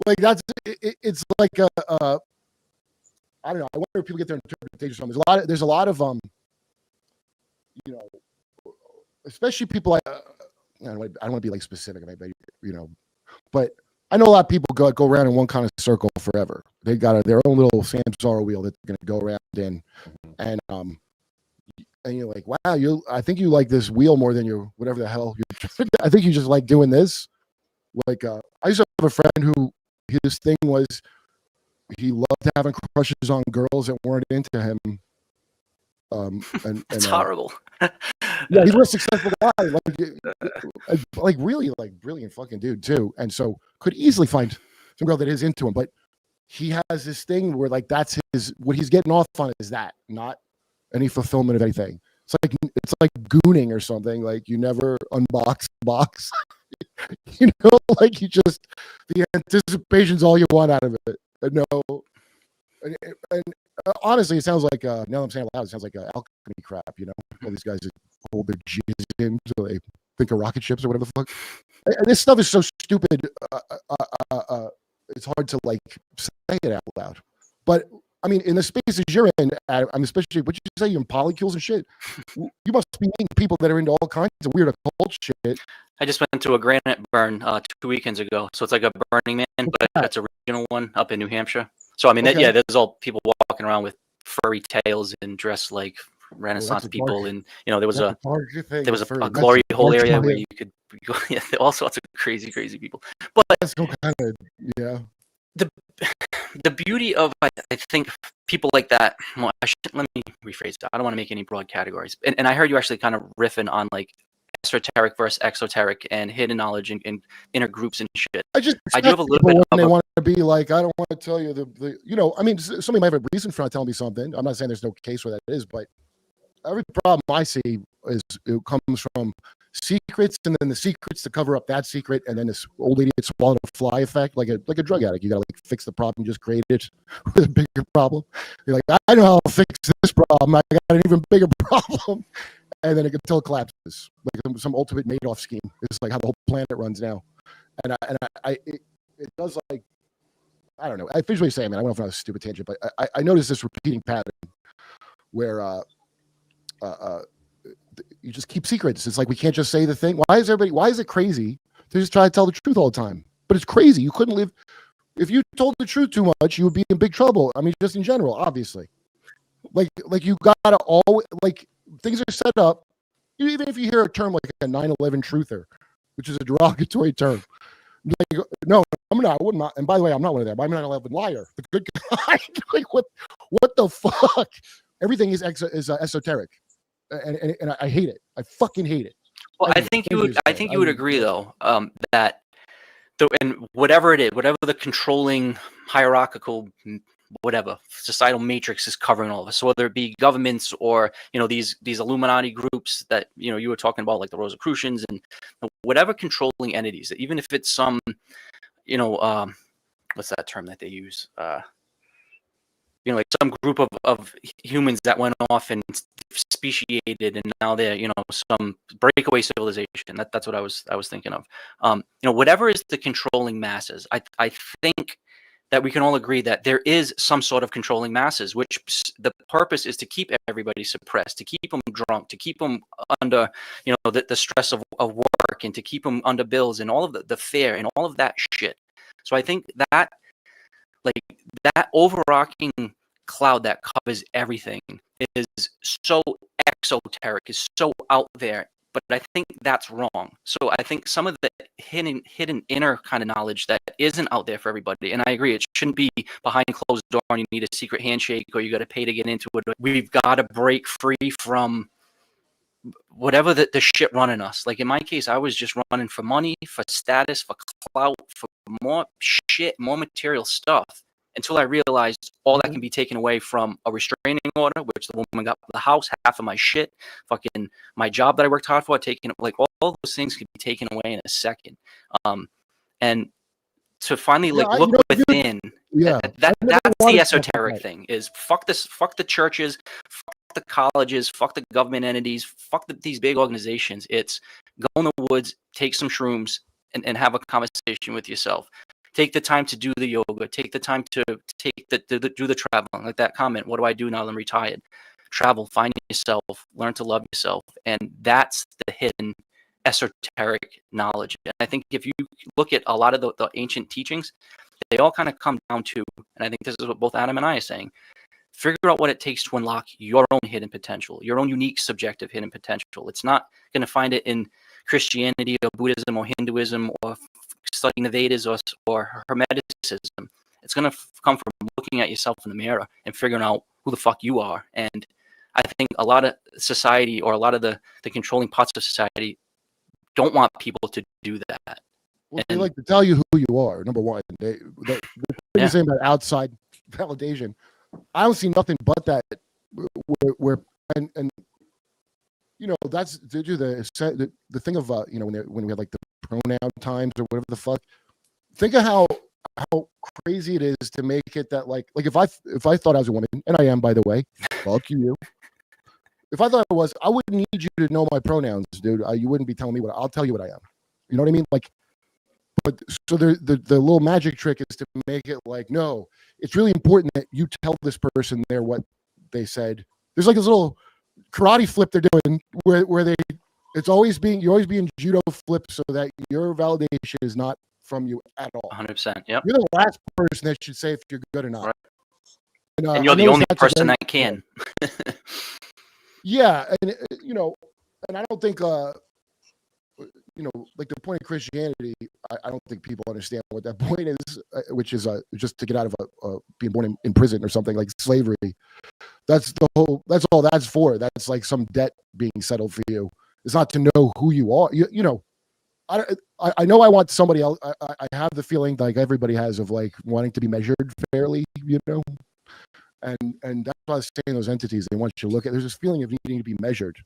like that's it's like I don't know. I wonder if people get their interpretation from. There's a lot of you know, especially people. I don't want to be like specific, maybe, you know, but I know a lot of people go around in one kind of circle forever. They got their own little samsara wheel that they're gonna go around in, and you're like, wow, I think you like this wheel more than you whatever the hell. I think you just like doing this. Like, I used to have a friend who his thing was he loved having crushes on girls that weren't into him. And it's horrible. Yeah, he's a successful guy, like really, like brilliant fucking dude too, and so could easily find some girl that is into him. But he has this thing where like that's what he's getting off on is that, not any fulfillment of anything. It's like gooning or something. Like, you never unbox the box. You know, like, you just, the anticipation's all you want out of it. No, and honestly, it sounds like now that I'm saying it loud, it sounds like alchemy crap. All these guys that hold their jizz in so they think of rocket ships or whatever the fuck. And this stuff is so stupid. It's hard to like say it out loud. But I mean, in the spaces you're in, Adam, I'm especially what you say, you're in polycules and shit. You must be meeting people that are into all kinds of weird occult shit. I just went to a granite burn 2 weekends ago. So it's like a Burning Man, but that's a regional one up in New Hampshire. So I mean, Okay. there's all people walking around with furry tails and dressed like Renaissance people, and there was a glory hole area where you could go, all sorts of crazy people. But that's no kind of the beauty of I think people like that. Well, let me rephrase that. I don't want to make any broad categories. And I heard you actually kind of riffing on like esoteric versus exoteric and hidden knowledge and inner groups and shit. I do have a little bit of they want to be like, I don't want to tell you I mean, somebody might have a reason for not telling me something. I'm not saying there's no case where that is, but every problem I see is it comes from secrets, and then the secrets to cover up that secret, and then this old lady that swallowed a fly effect, like a drug addict. You gotta like fix the problem you just created with a bigger problem. You're like, I know how to fix this problem. I got an even bigger problem. And then until it collapses, like some ultimate Madoff scheme. It's like how the whole planet runs now. And it does, like, I don't know. I visually say, man, I went off on a stupid tangent, but I noticed this repeating pattern where you just keep secrets. It's like we can't just say the thing. Why is it crazy to just try to tell the truth all the time? But it's crazy. You couldn't live if you told the truth too much. You would be in big trouble. I mean, just in general, obviously. Like you gotta always like. Things are set up, even if you hear a term like a 9/11 truther, which is a derogatory term. Like, no, I'm not. I would not. And by the way, I'm not one of them. I'm not an 9/11 liar. The good guy. Like what the fuck? Everything is esoteric, and I hate it. I fucking hate it. Well, I think you would agree though that and whatever it is, whatever the controlling hierarchical whatever societal matrix is covering all of us. So whether it be governments or these Illuminati groups that you were talking about, like the Rosicrucians and whatever controlling entities, even if it's some what's that term that they use? Like some group of humans that went off and speciated, and now they're some breakaway civilization. That's what I was thinking of. Whatever is the controlling masses, I think that we can all agree that there is some sort of controlling masses, which the purpose is to keep everybody suppressed, to keep them drunk, to keep them under, the stress of work, and to keep them under bills and all of the fear and all of that shit. So I think that, like, that overarching cloud that covers everything is so exoteric, is so out there. But I think that's wrong. So I think some of the hidden inner kind of knowledge that isn't out there for everybody, and I agree, it shouldn't be behind closed door and you need a secret handshake or you got to pay to get into it. We've got to break free from whatever the shit running us. Like in my case, I was just running for money, for status, for clout, for more shit, more material stuff, until I realized all that can be taken away from a restraining order, which the woman got the house, half of my shit, fucking my job that I worked hard for, taken, like all those things could be taken away in a second. And to finally look within, that's the esoteric thing, is fuck this, fuck the churches, fuck the colleges, fuck the government entities, fuck these big organizations. It's go in the woods, take some shrooms, and have a conversation with yourself. Take the time to do the yoga. Take the time to do the traveling. Like that comment, what do I do now that I'm retired? Travel, find yourself, learn to love yourself. And that's the hidden esoteric knowledge. And I think if you look at a lot of the ancient teachings, they all kind of come down to, and I think this is what both Adam and I are saying, figure out what it takes to unlock your own hidden potential, your own unique subjective hidden potential. It's not going to find it in Christianity or Buddhism or Hinduism or studying the Vedas or Hermeticism. It's going to come from looking at yourself in the mirror and figuring out who the fuck you are. And I think a lot of society, or a lot of the controlling parts of society, don't want people to do that. Well, they like to tell you who you are, number one. They're saying about outside validation. I don't see nothing but that where and that's they do the thing of when we have like the pronoun times or whatever the fuck. Think of how how crazy it is to make it that like if I thought I was a woman, and I am, by the way, fuck you. If I thought I was, I wouldn't need you to know my pronouns, dude. You wouldn't be telling me what I'll tell you what I am. You know what I mean? Like, but so the little magic trick is to make it like, no, it's really important that you tell this person there what they said. There's like this little karate flip they're doing where you're always being judo flipped so that your validation is not from you at all. 100%. Yep. You're the last person that should say if you're good or not. Right. And you're the only person that can. Yeah, and and I don't think like the point of Christianity, I don't think people understand what that point is, which is just to get out of being born in prison or something like slavery. That's all that's for. That's like some debt being settled for you. It's not to know who you are. I know I want somebody else. I have the feeling like everybody has of like wanting to be measured fairly, and that's why I was saying those entities, they want you to look at, there's this feeling of needing to be measured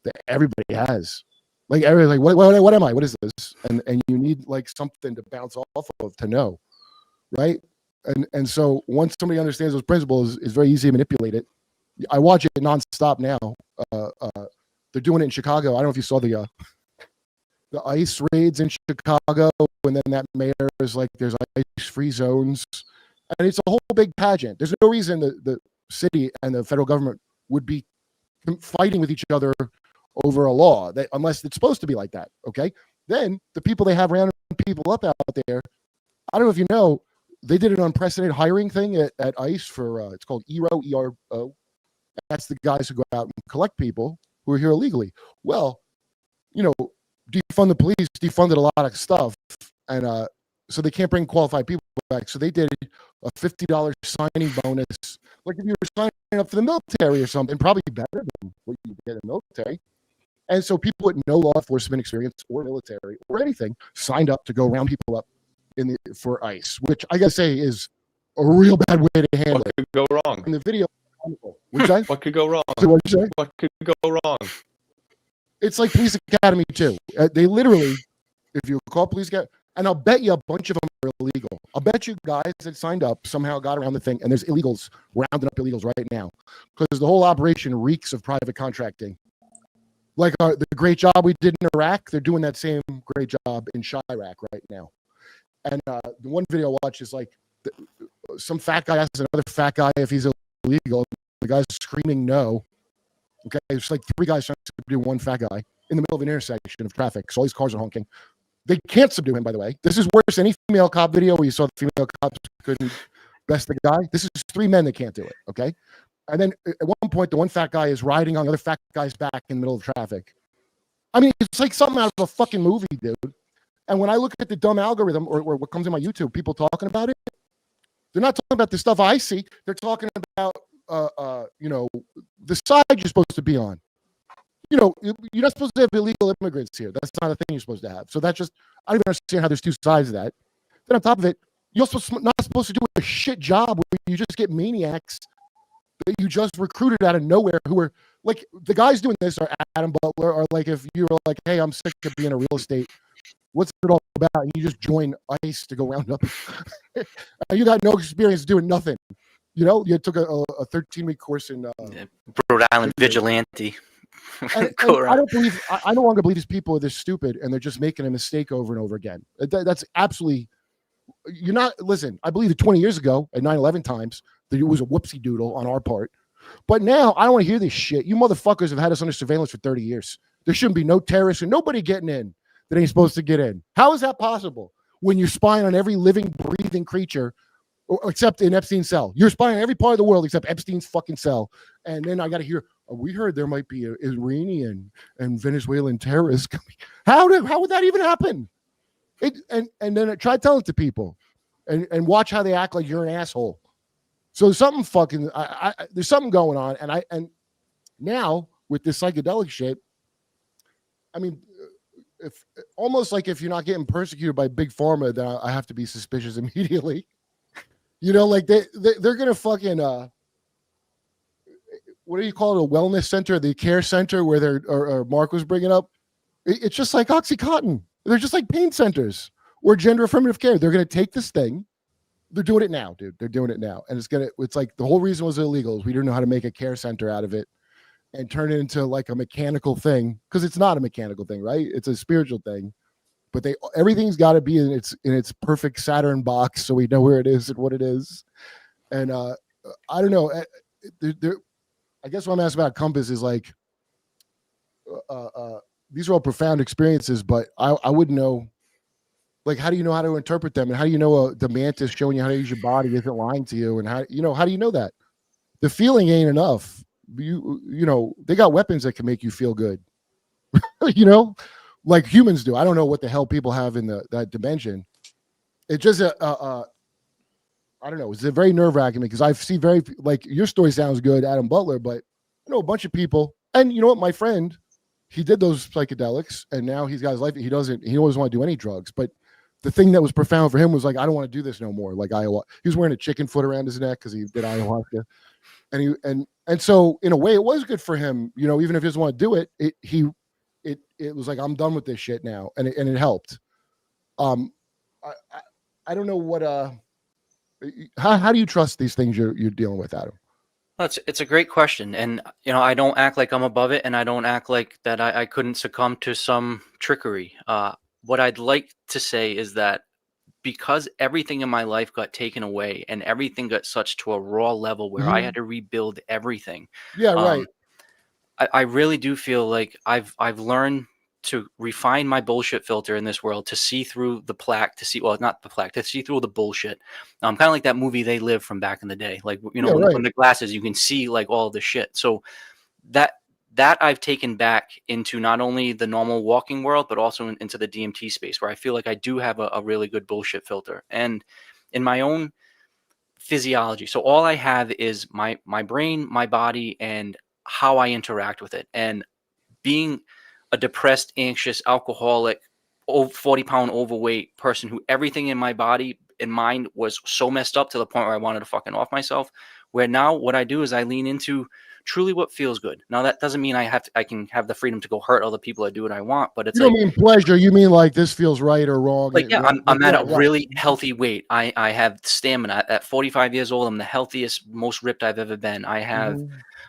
that everybody has. Like everybody, like, what am I? What is this? And you need like something to bounce off of to know, right? And so once somebody understands those principles, it's very easy to manipulate it. I watch it nonstop now. They're doing it in Chicago. I don't know if you saw the ICE raids in Chicago, and then that mayor is like, there's ICE-free zones, and it's a whole big pageant. There's no reason the city and the federal government would be fighting with each other over a law, unless it's supposed to be like that. Okay, then the people they have rounding people up out there, I don't know if you know, they did an unprecedented hiring thing at ICE for it's called ERO. That's the guys who go out and collect people who are here illegally. Well, defund the police, defunded a lot of stuff, and so they can't bring qualified people back. So they did a $50 signing bonus, like if you were signing up for the military or something, probably better than what you get in the military. And so people with no law enforcement experience or military or anything signed up to go round people up for ICE, which I gotta say is a real bad way to handle it. What could go wrong? In the video, what could go wrong? What you say? What could go wrong? It's like Police Academy too. They literally, if you call Police Academy, and I'll bet you a bunch of them are illegal. I'll bet you guys that signed up somehow got around the thing, and there's illegals rounding up illegals right now because the whole operation reeks of private contracting. Like the great job we did in Iraq, they're doing that same great job in Chirac right now. And the one video I watched is like some fat guy asks another fat guy if he's illegal. The guy's screaming no. Okay, it's like three guys trying to subdue one fat guy in the middle of an intersection of traffic. So all these cars are honking. They can't subdue him, by the way. This is worse than any female cop video where you saw the female cops couldn't best the guy. This is three men that can't do it, okay? And then at one point, the one fat guy is riding on the other fat guy's back in the middle of traffic. I mean, it's like something out of a fucking movie, dude. And when I look at the dumb algorithm or what comes in my YouTube, people talking about it, they're not talking about the stuff I see. They're talking about, the side you're supposed to be on. You're not supposed to have illegal immigrants here. That's not a thing you're supposed to have. So that's just, I don't even understand how there's two sides of that. Then on top of it, you're not supposed to do a shit job where you just get maniacs that you just recruited out of nowhere who are like, the guys doing this are Adam Butler, or like if you were like, hey, I'm sick of being a real estate, what's it all about? And you just join ICE to go round up. You got no experience doing nothing. You took a 13-week course in Rhode Island vigilante. And I no longer believe these people are this stupid and they're just making a mistake over and over again. That's absolutely, listen, I believe that 20 years ago at 9/11 times that it was a whoopsie doodle on our part. But now I don't want to hear this shit. You motherfuckers have had us under surveillance for 30 years. There shouldn't be no terrorists and nobody getting in that ain't supposed to get in. How is that possible when you're spying on every living, breathing creature except in Epstein's cell? You're spying on every part of the world except Epstein's fucking cell. And then I got to hear, we heard there might be Iranian and Venezuelan terrorists coming. How would that even happen? And then try telling it to people and watch how they act like you're an asshole. So something fucking, there's something going on. And now with this psychedelic shit, I mean, if you're not getting persecuted by big pharma, then I have to be suspicious immediately. Like they're gonna fucking what do you call it? A wellness center, the care center where or Mark was bringing up. It's just like OxyContin. They're just like pain centers or gender affirmative care. They're gonna take this thing They're doing it now, dude. They're doing it now, and it's like the whole reason was illegal is we didn't know how to make a care center out of it and turn it into like a mechanical thing, because it's not a mechanical thing, right? It's a spiritual thing. But everything's got to be in its perfect Saturn box, so we know where it is and what it is. And I don't know. I guess what I'm asking about Compass is like, these are all profound experiences, but I wouldn't know. Like, how do you know how to interpret them, and how do you know the mantis showing you how to use your body isn't lying to you, and how do you know that the feeling ain't enough? You know they got weapons that can make you feel good, like humans do. I don't know what the hell people have in that dimension. It's just I don't know. It's a very nerve wracking because I see like your story sounds good, Adam Butler, but I know a bunch of people, and you know what, my friend, he did those psychedelics, and now he's got his life. He doesn't want to do any drugs, but the thing that was profound for him was like, I don't want to do this no more. Like ayahuasca, he was wearing a chicken foot around his neck because he did ayahuasca, and so in a way, it was good for him. Even if he doesn't want to do it, it was like, I'm done with this shit now, and it helped. I don't know what how do you trust these things you're dealing with, Adam? Well, it's a great question, and I don't act like I'm above it, and I don't act like that I couldn't succumb to some trickery. What I'd like to say is that because everything in my life got taken away and everything got such to a raw level where I had to rebuild everything. Yeah, right. I really do feel like I've learned to refine my bullshit filter in this world, to see through the plaque, not the plaque, to see through the bullshit. Kind of like that movie They Live from back in the day. Like, when the glasses, you can see like all the shit. So that I've taken back into not only the normal walking world, but also into the DMT space, where I feel like I do have a really good bullshit filter. And in my own physiology, so all I have is my brain, my body, and how I interact with it. And being a depressed, anxious, alcoholic, 40-pound overweight person who everything in my body and mind was so messed up to the point where I wanted to fucking off myself, where now what I do is I lean into truly what feels good. Now that doesn't mean I can have the freedom to go hurt other people or do what I want, but it's you don't mean pleasure. You mean like this feels right or wrong. Like, yeah, I'm at a really healthy weight. I have stamina. At 45 years old, I'm the healthiest, most ripped I've ever been. I have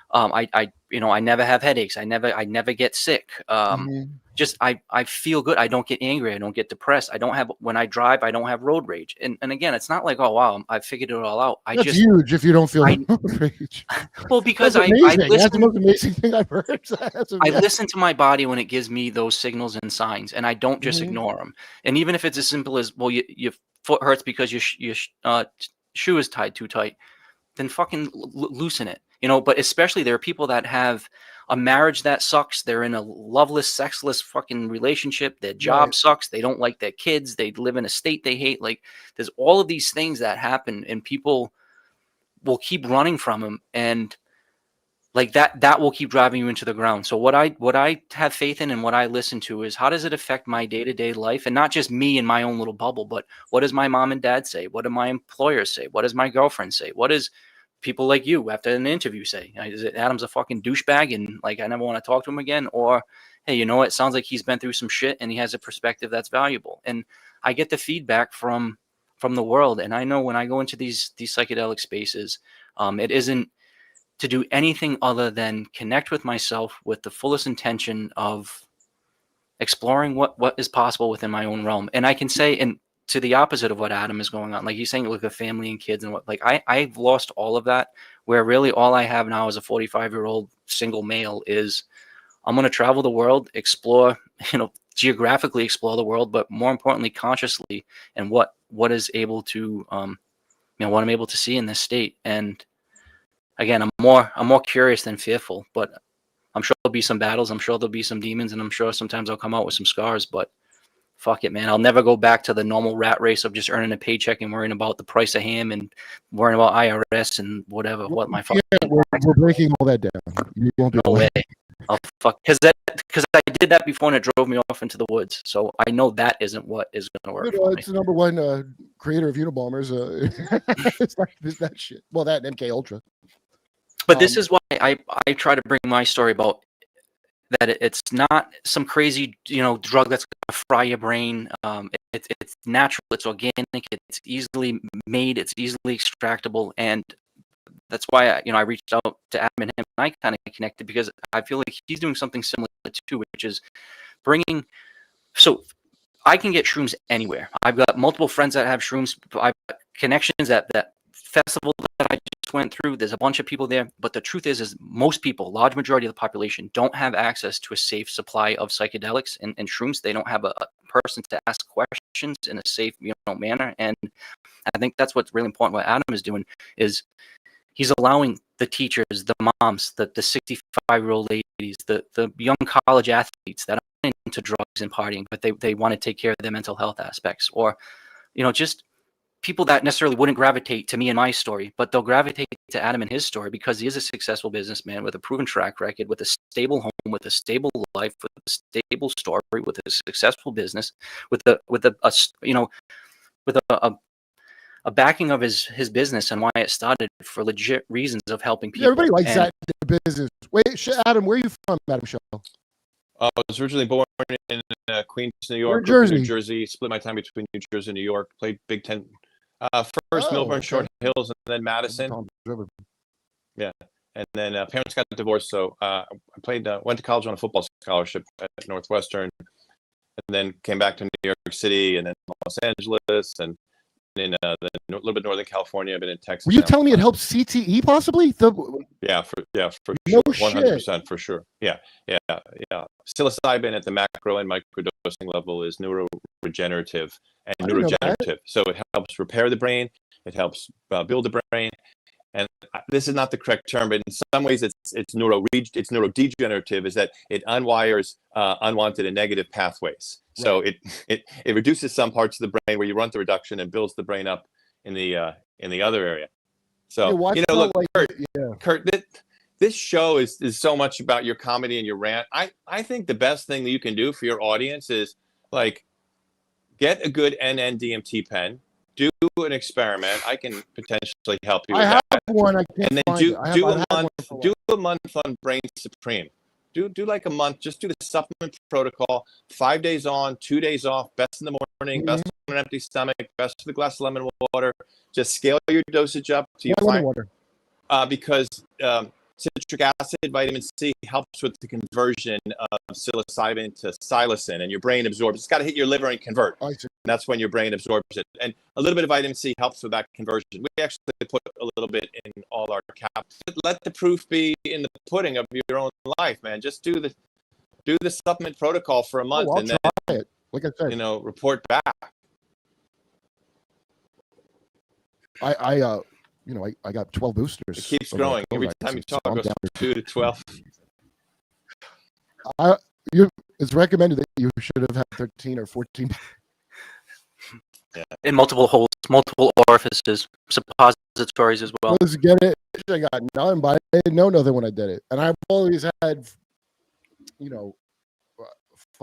I never have headaches. I never get sick. Just I feel good. I don't get angry. I don't get depressed. When I drive, I don't have road rage. And again, it's not like, oh wow, I figured it all out. That's huge if you don't feel road rage. Well, because that's the most amazing thing I've heard. I listen to my body when it gives me those signals and signs, and I don't just ignore them. And even if it's as simple as, well, your foot hurts because your shoe is tied too tight, then fucking loosen it. But especially there are people that have a marriage that sucks. They're in a loveless, sexless fucking relationship. Their job sucks. They don't like their kids. They live in a state they hate. Like, there's all of these things that happen, and people will keep running from them. And like that will keep driving you into the ground. So what I have faith in and what I listen to is, how does it affect my day-to-day life? And not just me in my own little bubble, but what does my mom and dad say? What do my employers say? What does my girlfriend say? What does people like you after an interview say? Is it Adam's a fucking douchebag and like I never want to talk to him again? Or, hey, it sounds like he's been through some shit and he has a perspective that's valuable. And I get the feedback from the world. And I know when I go into these psychedelic spaces, it isn't to do anything other than connect with myself with the fullest intention of exploring what is possible within my own realm. And I can say, and to the opposite of what Adam is going on, like he's saying, with a family and kids and what, like I've lost all of that, where really all I have now as a 45-year-old single male is I'm going to travel the world, explore, geographically explore the world, but more importantly, consciously, and what is able to, what I'm able to see in this state. And again, I'm more curious than fearful, but I'm sure there'll be some battles. I'm sure there'll be some demons, and I'm sure sometimes I'll come out with some scars, but fuck it, man. I'll never go back to the normal rat race of just earning a paycheck and worrying about the price of ham and worrying about IRS and whatever. What my fucking we're breaking all that down. You won't be no way. Oh fuck, because I did that before and it drove me off into the woods. So I know that isn't what is going to work. It's the number one creator of Unabombers. It's like that shit. Well, that MK Ultra. But this is why I try to bring my story about that it's not some crazy, drug that's gonna fry your brain. It's natural, it's organic, it's easily made, it's easily extractable, and that's why I reached out to Adam and him, and I kind of connected because I feel like he's doing something similar too, which is bringing. So I can get shrooms anywhere. I've got multiple friends that have shrooms. I've got connections at that festival that I just went through. There's a bunch of people there, but the truth is most people, large majority of the population, don't have access to a safe supply of psychedelics and shrooms. They don't have a person to ask questions in a safe, manner. And I think that's what's really important. What Adam is doing is he's allowing the teachers, the moms, the 65-year-old ladies, the young college athletes that aren't into drugs and partying, but they want to take care of their mental health aspects, or just people that necessarily wouldn't gravitate to me and my story, but they'll gravitate to Adam and his story because he is a successful businessman with a proven track record, with a stable home, with a stable life, with a stable story, with a successful business, with a backing of his business and why it started for legit reasons of helping people. Yeah, everybody likes that in the business. Wait, Adam, where are you from, Adam Schell? I was originally born in Queens, New York, Jersey. New Jersey. Split my time between New Jersey and New York. Played Big Ten. First Milburn, Short Hills, and then Madison. Yeah, and then parents got divorced, so I went to college on a football scholarship at Northwestern, and then came back to New York City, and then Los Angeles, and in a little bit Northern California. I've been in Texas. Were you telling me it helps CTE possibly? Yeah, for no sure, 100% for sure. Yeah. Psilocybin at the macro and microdosing level is neuroregenerative and neurogenerative. So it helps repair the brain. It helps build the brain. And this is not the correct term, but in some ways it's neurodegenerative, is that it unwires unwanted and negative pathways. Right. So it reduces some parts of the brain where you want the reduction and builds the brain up in the other area. So look, Kurt, this show is so much about your comedy and your rant. I think the best thing that you can do for your audience is get a good NN-DMT pen. Do an experiment. I can potentially help you with that. I have one. I can't and then do a month on Brain Supreme. Do like a month. Just do the supplement protocol. 5 days on, 2 days off. Best in the morning. Best on an empty stomach. Best with a glass of lemon water. Just scale your dosage up to lemon water. Because citric acid, vitamin C helps with the conversion of psilocybin to psilocin, and your brain absorbs. It's got to hit your liver and convert. And that's when your brain absorbs it. And a little bit of vitamin C helps with that conversion. We actually put a little bit in all our caps. Let the proof be in the pudding of your own life, man. Just do the supplement protocol for a month, and then try it. Like I said, report back. I got 12 boosters. It keeps growing. Every time you talk, it goes from 2 to 12. It's recommended that you should have had 13 or 14. Yeah. In multiple holes, multiple orifices, suppositories as well. Let's get it. I got none, but I didn't know nothing when I did it. And I've always had,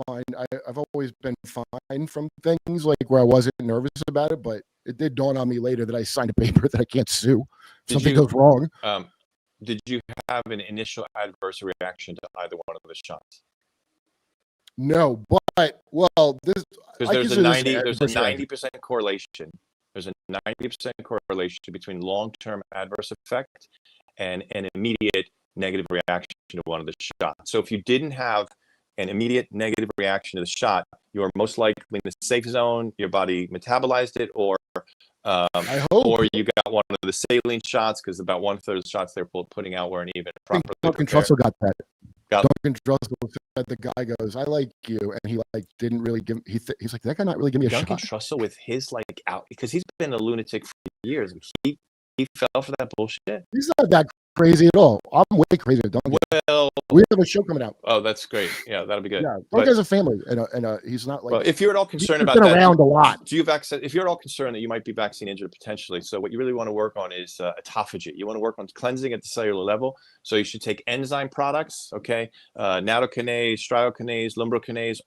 fine. I've always been fine from things like where I wasn't nervous about it, but it did dawn on me later that I signed a paper that I can't sue if something goes wrong. Did you have an initial adverse reaction to either one of the shots? No, but there's a 90% correlation. There's a 90% correlation between long-term adverse effect and an immediate negative reaction to one of the shots. So if you didn't have an immediate negative reaction to the shot, you are most likely in the safe zone. Your body metabolized it, or you got one of the saline shots, because about 1/3 of the shots they're putting out weren't even properly Duncan prepared. Trussell got that. Duncan Trussell said the guy goes, "I like you," and he didn't really give. He's like, that guy not really give me a Duncan shot. Trussell with his out, because he's been a lunatic for years. He fell for that bullshit. He's not that crazy at all. I'm way crazier than Duncan. Well, we have a show coming out. Oh, that's great. Yeah, that'll be good. Yeah, Duncan has a family, and he's not like. Well, if you're at all concerned about that, around a lot. Do you vaccine? If you're at all concerned that you might be vaccine injured potentially, so what you really want to work on is autophagy. You want to work on cleansing at the cellular level. So you should take enzyme products, okay, nattokinase, striakinase, lumbrokinase,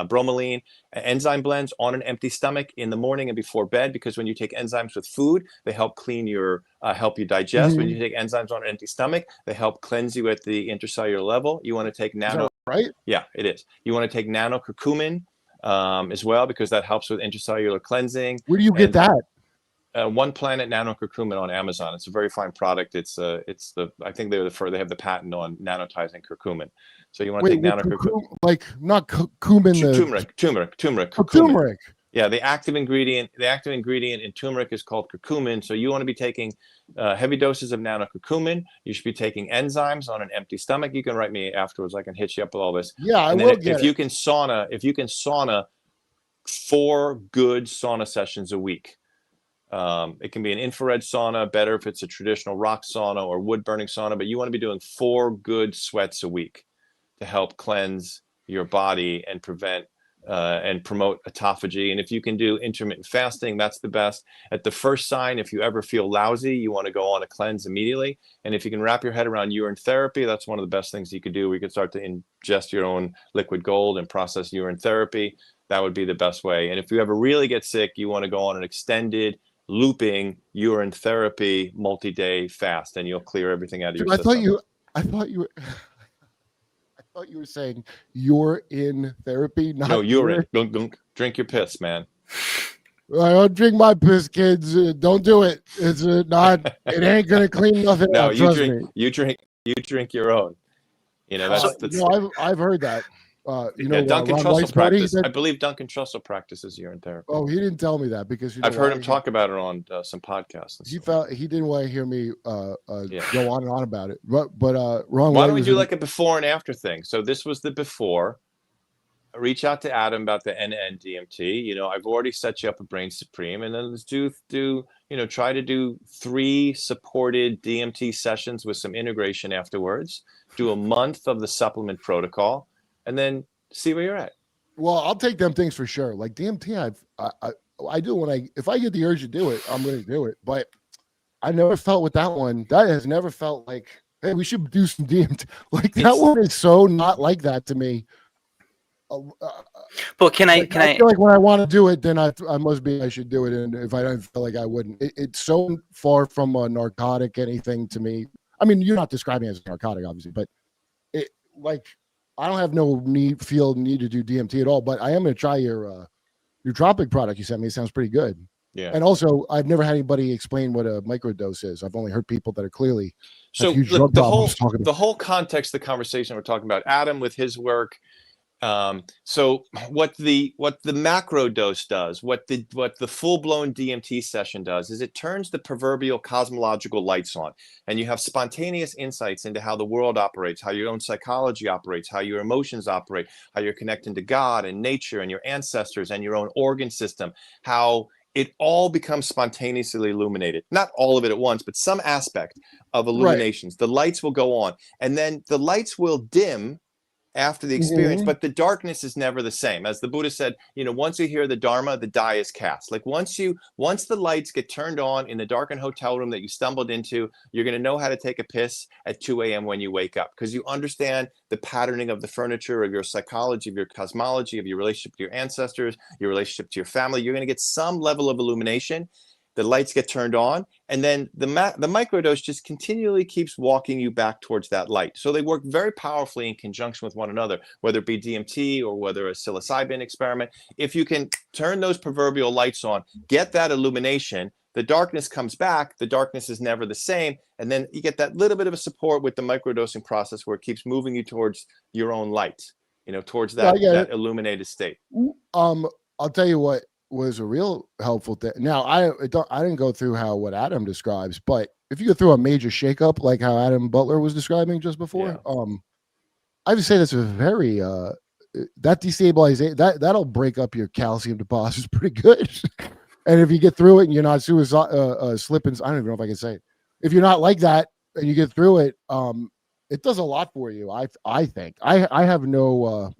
bromelain, enzyme blends on an empty stomach in the morning and before bed, because when you take enzymes with food, they help clean your help you digest. When you take enzymes on an empty stomach, they help cleanse you at the intracellular level. You want to take nano, right? Yeah, it is. You want to take nano curcumin as well, because that helps with intracellular cleansing. Where do you get that? One Planet Nano Curcumin on Amazon. It's a very fine product. I think they have the patent on nanotizing curcumin. So you want to take nano curcumin, like not cumin, turmeric, curcumin. Turmeric. Yeah, the active ingredient in turmeric is called curcumin. So you want to be taking heavy doses of nano curcumin. You should be taking enzymes on an empty stomach. You can write me afterwards. I can hit you up with all this. Yeah, and I will get if you can sauna 4 good sauna sessions a week. It can be an infrared sauna, better if it's a traditional rock sauna or wood burning sauna, but you want to be doing 4 good sweats a week to help cleanse your body and prevent and promote autophagy. And if you can do intermittent fasting, that's the best. At the first sign, if you ever feel lousy, you want to go on a cleanse immediately. And if you can wrap your head around urine therapy, that's one of the best things you could do. We could start to ingest your own liquid gold and process urine therapy. That would be the best way. And if you ever really get sick, you want to go on an extended looping urine therapy multi-day fast, and you'll clear everything out of your system. I thought you were saying you're in therapy, not no urine. Don't drink your piss, man. I don't drink my piss, kids. Don't do it. It's not. It ain't gonna clean nothing. No, out, you drink your own. You know, I've heard that. Duncan Trussell practices. I believe Duncan Trussell practices urine therapy. Oh, he didn't tell me that because I've heard him talk about it on some podcasts. He didn't want to hear me go on and on about it. But wrong. Why don't we do like a before and after thing? So this was the before. Reach out to Adam about the NN DMT. You know, I've already set you up a Brain Supreme, and then let's try to do 3 supported DMT sessions with some integration afterwards. Do a month of the supplement protocol, and then see where you're at. Well, I'll take them things for sure. Like DMT, I do if I get the urge to do it, I'm going to do it. But I never felt with that one. That has never felt like, hey, we should do some DMT. Like that one is so not like that to me. But I feel like when I want to do it, then I should do it. And if I don't feel like I wouldn't, it's so far from a narcotic anything to me. I mean, you're not describing it as a narcotic, obviously, but it I don't have no need to do DMT at all. But I am going to try your Tropic product you sent me. It sounds pretty good. Yeah. And also, I've never had anybody explain what a microdose is. I've only heard people that are clearly so the whole context of the conversation we're talking about. Adam with his work. So what the macro dose does, what the full-blown DMT session does, is it turns the proverbial cosmological lights on, and you have spontaneous insights into how the world operates, how your own psychology operates, how your emotions operate, how you're connecting to God and nature and your ancestors and your own organ system, how it all becomes spontaneously illuminated. Not all of it at once, but some aspect of illuminations. Right. The lights will go on, and then the lights will dim after the experience, but the darkness is never the same. As the Buddha said, once you hear the Dharma, the die is cast. Like once the lights get turned on in the darkened hotel room that you stumbled into, you're going to know how to take a piss at 2 a.m. when you wake up, because you understand the patterning of the furniture, of your psychology, of your cosmology, of your relationship to your ancestors, your relationship to your family. You're going to get some level of illumination. The lights get turned on, and then the microdose just continually keeps walking you back towards that light. So they work very powerfully in conjunction with one another, whether it be DMT or whether a psilocybin experiment. If you can turn those proverbial lights on, get that illumination, the darkness comes back. The darkness is never the same. And then you get that little bit of a support with the microdosing process where it keeps moving you towards your own light, towards that illuminated state. I'll tell you what was a real helpful thing. Now, I didn't go through what Adam describes, but if you go through a major shakeup like how Adam Butler was describing just before, I would say that's a very that destabilization that'll break up your calcium deposits pretty good. And if you get through it and you're not slipping, I don't even know if I can say it. If you're not like that and you get through it, it does a lot for you. I think I have no,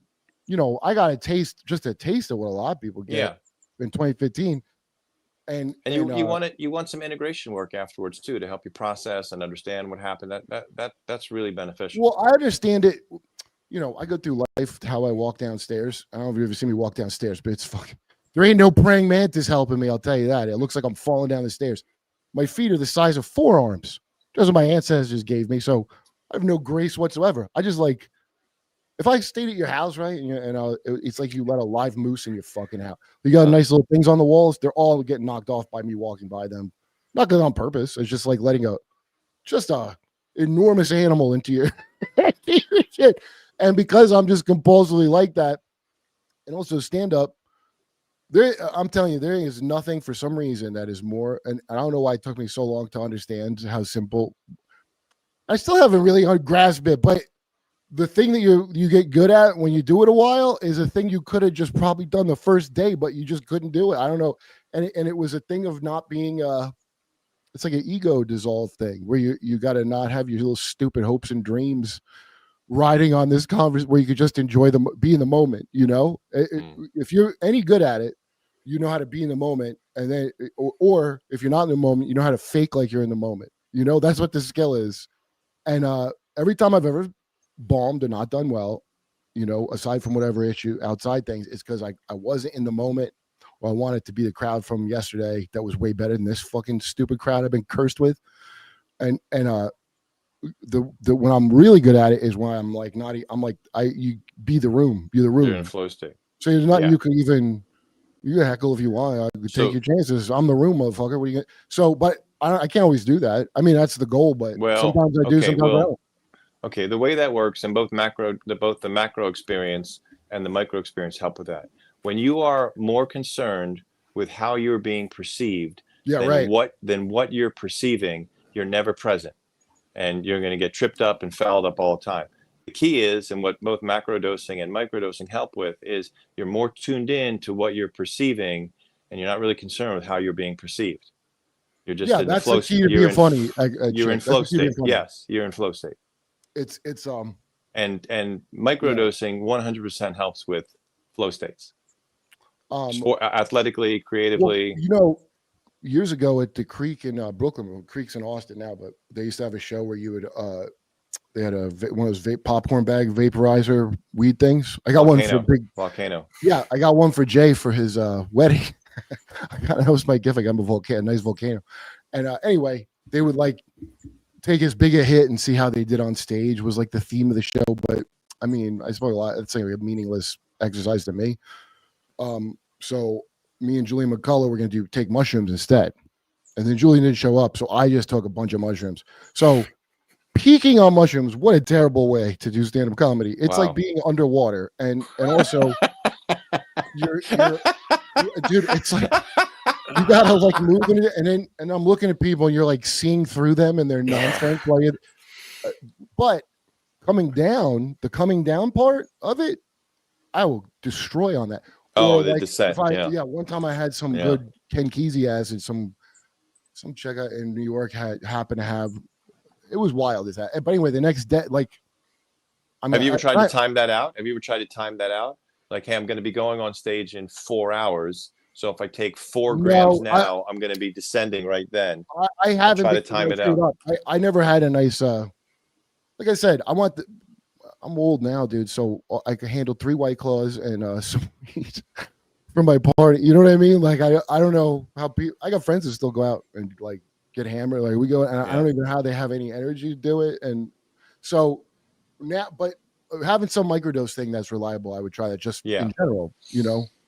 I got a taste of what a lot of people get. Yeah. In 2015, and you want some integration work afterwards too to help you process and understand what happened. That's really beneficial. Well, I understand it. I go through life how I walk downstairs. I don't know if you've ever seen me walk downstairs, but it's fucking. There ain't no praying mantis helping me. I'll tell you that. It looks like I'm falling down the stairs. my feet are the size of forearms. That's what my ancestors gave me. So I have no grace whatsoever. I just like, if I stayed at your house, right, it's like you let a live moose in your fucking house. You got nice little things on the walls. They're all getting knocked off by me walking by them. Not because on purpose. It's just like letting a enormous animal into your shit. And because I'm just compulsively like that, and also stand up, I'm telling you, there is nothing for some reason that is more, and I don't know why it took me so long to understand how simple. I still haven't really grasped it, but the thing that you get good at when you do it a while is a thing you could have just probably done the first day, but you just couldn't do it. I don't know. And it was a thing of not being it's like an ego dissolve thing where you got to not have your little stupid hopes and dreams riding on this conversation where you could just enjoy be in the moment, if you're any good at it, you know how to be in the moment. And then, or if you're not in the moment, you know how to fake like you're in the moment, that's what the skill is. And every time I've ever bombed or not done well, aside from whatever issue outside things, it's because I wasn't in the moment, or I wanted to be the crowd from yesterday that was way better than this fucking stupid crowd I've been cursed with. And the when I'm really good at it is when I'm like you be the room, you're the room. You're in a flow state. So there's nothing you can heckle if you want. I could take your chances. I'm the room, motherfucker. What are you gonna? So, but I can't always do that. I mean, that's the goal, but sometimes I do, sometimes I don't. Okay, the way that works, and both the macro experience and the micro experience help with that. When you are more concerned with how you're being perceived than what you're perceiving, you're never present, and you're going to get tripped up and fouled up all the time. The key is, and what both macro dosing and micro dosing help with, is you're more tuned in to what you're perceiving, and you're not really concerned with how you're being perceived. You're just in the flow state. You're funny. You're in flow state. Yes, you're in flow state. It's and microdosing 100% helps with flow states. Athletically, creatively. Well, years ago at the Creek in Brooklyn, Creek's in Austin now, but they used to have a show where you would they had one of those popcorn bag vaporizer weed things. I got one for Volcano. Yeah, I got one for Jay for his wedding. That was my gift. I got him a nice volcano. And anyway, they would like take as big a hit and see how they did on stage was like the theme of the show. But I mean, I suppose it's like a meaningless exercise to me. So me and Julian McCullough were going to take mushrooms instead. And then Julian didn't show up. So I just took a bunch of mushrooms. So peaking on mushrooms, what a terrible way to do stand-up comedy. It's like being underwater. And also you're dude, it's like you gotta like move in it, and I'm looking at people and you're like seeing through them and their nonsense while you but the coming down part of it, I will destroy on that. Oh, or the like descent. One time I had some good Ken Kesey acid, some chick in New York happened to have. It was wild as that. But anyway, the next day, like, have you ever tried to time that out? Have you ever tried to time that out? Like, hey, I'm going to be going on stage in 4 hours. So if I take 4 grams now, I'm going to be descending right then. I haven't try to time it out. I never had a nice, like I said, I'm old now, dude. So I can handle 3 White Claws and some weed from my party. You know what I mean? Like, I don't know how people, I got friends that still go out and like get hammered. Like we go, and I don't even know how they have any energy to do it. And so now, but having some microdose thing that's reliable, I would try that just in general,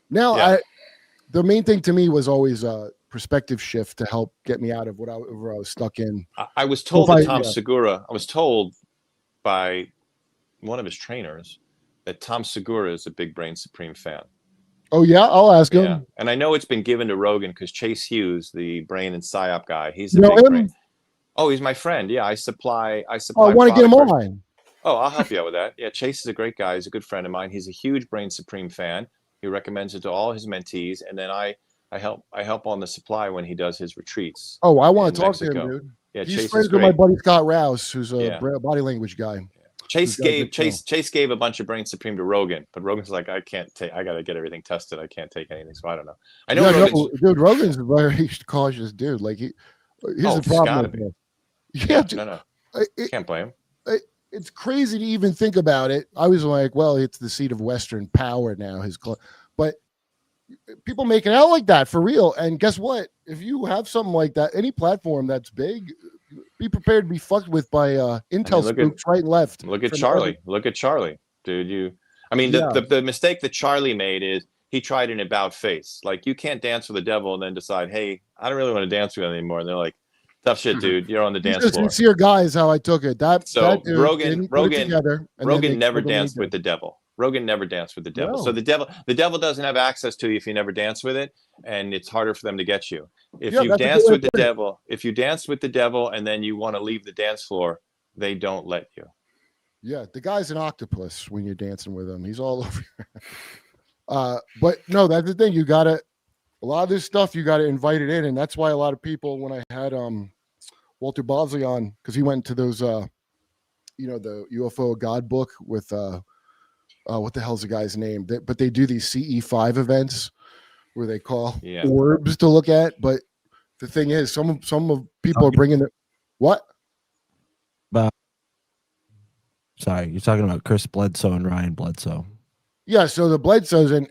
Now the main thing to me was always a perspective shift to help get me out of whatever I was stuck in. I was told that Tom Segura, I was told by one of his trainers that Tom Segura is a big Brain Supreme fan. Oh yeah, I'll ask him. And I know it's been given to Rogan because Chase Hughes, the brain and psyop guy, he's a big brain. Oh, he's my friend. Yeah, I supply. Oh, I want to get him on. Oh, I'll help you out with that. Yeah, Chase is a great guy. He's a good friend of mine. He's a huge Brain Supreme fan. He recommends it to all his mentees, and then I help on the supply when he does his retreats. Oh, I want to talk to him, dude. Yeah, he's friends with my buddy Scott Rouse, who's a body language guy. Chase gave a bunch of Brain Supreme to Rogan, but Rogan's like, I can't take. I got to get everything tested. I can't take anything, so I don't know. I know, Rogan's a very cautious dude. Like here's the problem. No, can't blame him. It's crazy to even think about it. I was like, well, it's the seat of Western power now. But people make it out like that for real. And guess what? If you have something like that, any platform that's big, be prepared to be fucked with by intel spooks right and left. Look at Charlie. Look at Charlie, dude. I mean, the mistake that Charlie made is he tried an about face. Like, you can't dance with the devil and then decide, hey, I don't really want to dance with you anymore. And they're like, tough shit, dude. You're on the dance floor. Sincere guy is how I took it. That dude, Rogan never danced with the devil. Rogan never danced with the devil. No. So the devil doesn't have access to you if you never dance with it, and it's harder for them to get you. If you dance with the devil, and then you want to leave the dance floor, they don't let you. Yeah, the guy's an octopus when you're dancing with him. He's all over. But no, that's the thing. You gotta, a lot of this stuff you gotta invite it in, and that's why a lot of people, when I had Walter Bosley on, because he went to those the UFO God book with what the hell's the guy's name? But they do these CE5 events where they call orbs to look at. But the thing is, some of people are bringing it. What? Sorry, you're talking about Chris Bledsoe and Ryan Bledsoe. Yeah, so the Bledsoes and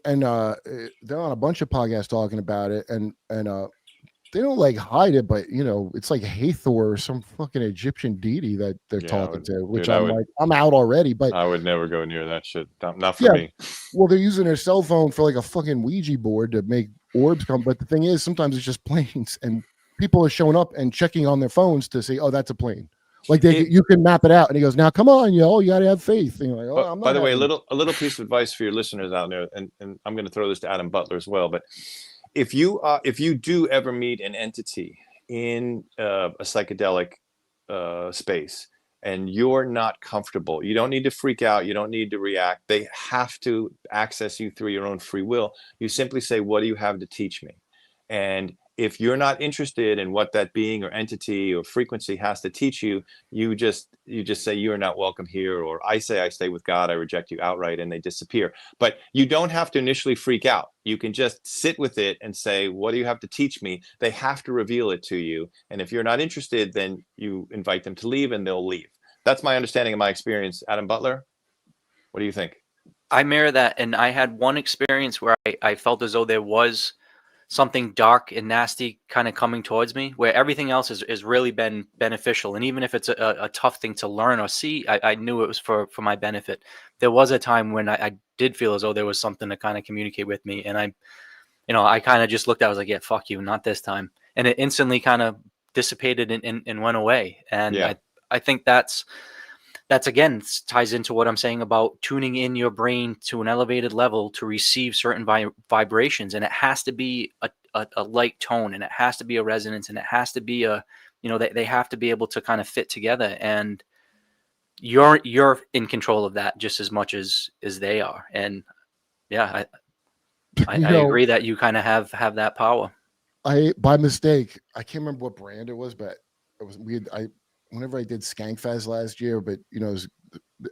they're on a bunch of podcasts talking about it, and they don't like hide it, but it's like Hathor or some fucking Egyptian deity that they're talking to, which I'm out already. But I would never go near that shit. Not for me. Well, they're using their cell phone for like a fucking Ouija board to make orbs come. But the thing is, sometimes it's just planes, and people are showing up and checking on their phones to say, "Oh, that's a plane." Like you can map it out, and he goes, "Now, come on, you got to have faith." And you're like, "Oh, I'm not." By the way, a little piece of advice for your listeners out there, and I'm going to throw this to Adam Butler as well. But if you do ever meet an entity in a psychedelic space, and you're not comfortable, you don't need to freak out. You don't need to react. They have to access you through your own free will. You simply say, "What do you have to teach me?" And if you're not interested in what that being or entity or frequency has to teach you, you just say, "You are not welcome here," or "I say I stay with God, I reject you outright," and they disappear. But you don't have to initially freak out. You can just sit with it and say, "What do you have to teach me?" They have to reveal it to you. And if you're not interested, then you invite them to leave and they'll leave. That's my understanding of my experience. Adam Butler, what do you think? I mirror that. And I had one experience where I felt as though there was something dark and nasty kind of coming towards me, where everything else has really been beneficial. And even if it's a tough thing to learn or see, I knew it was for my benefit. There was a time when I did feel as though there was something to kind of communicate with me. And I kind of just looked at it, I was like, "Yeah, fuck you, not this time." And it instantly kind of dissipated and went away. And I think that's again ties into what I'm saying about tuning in your brain to an elevated level to receive certain vibrations, and it has to be a light tone, and it has to be a resonance, and it has to be they have to be able to kind of fit together, and you're in control of that just as much as they are. And I agree that you kind of have that power. By mistake, I can't remember what brand it was, but it was weird. Whenever I did Skankfest last year, but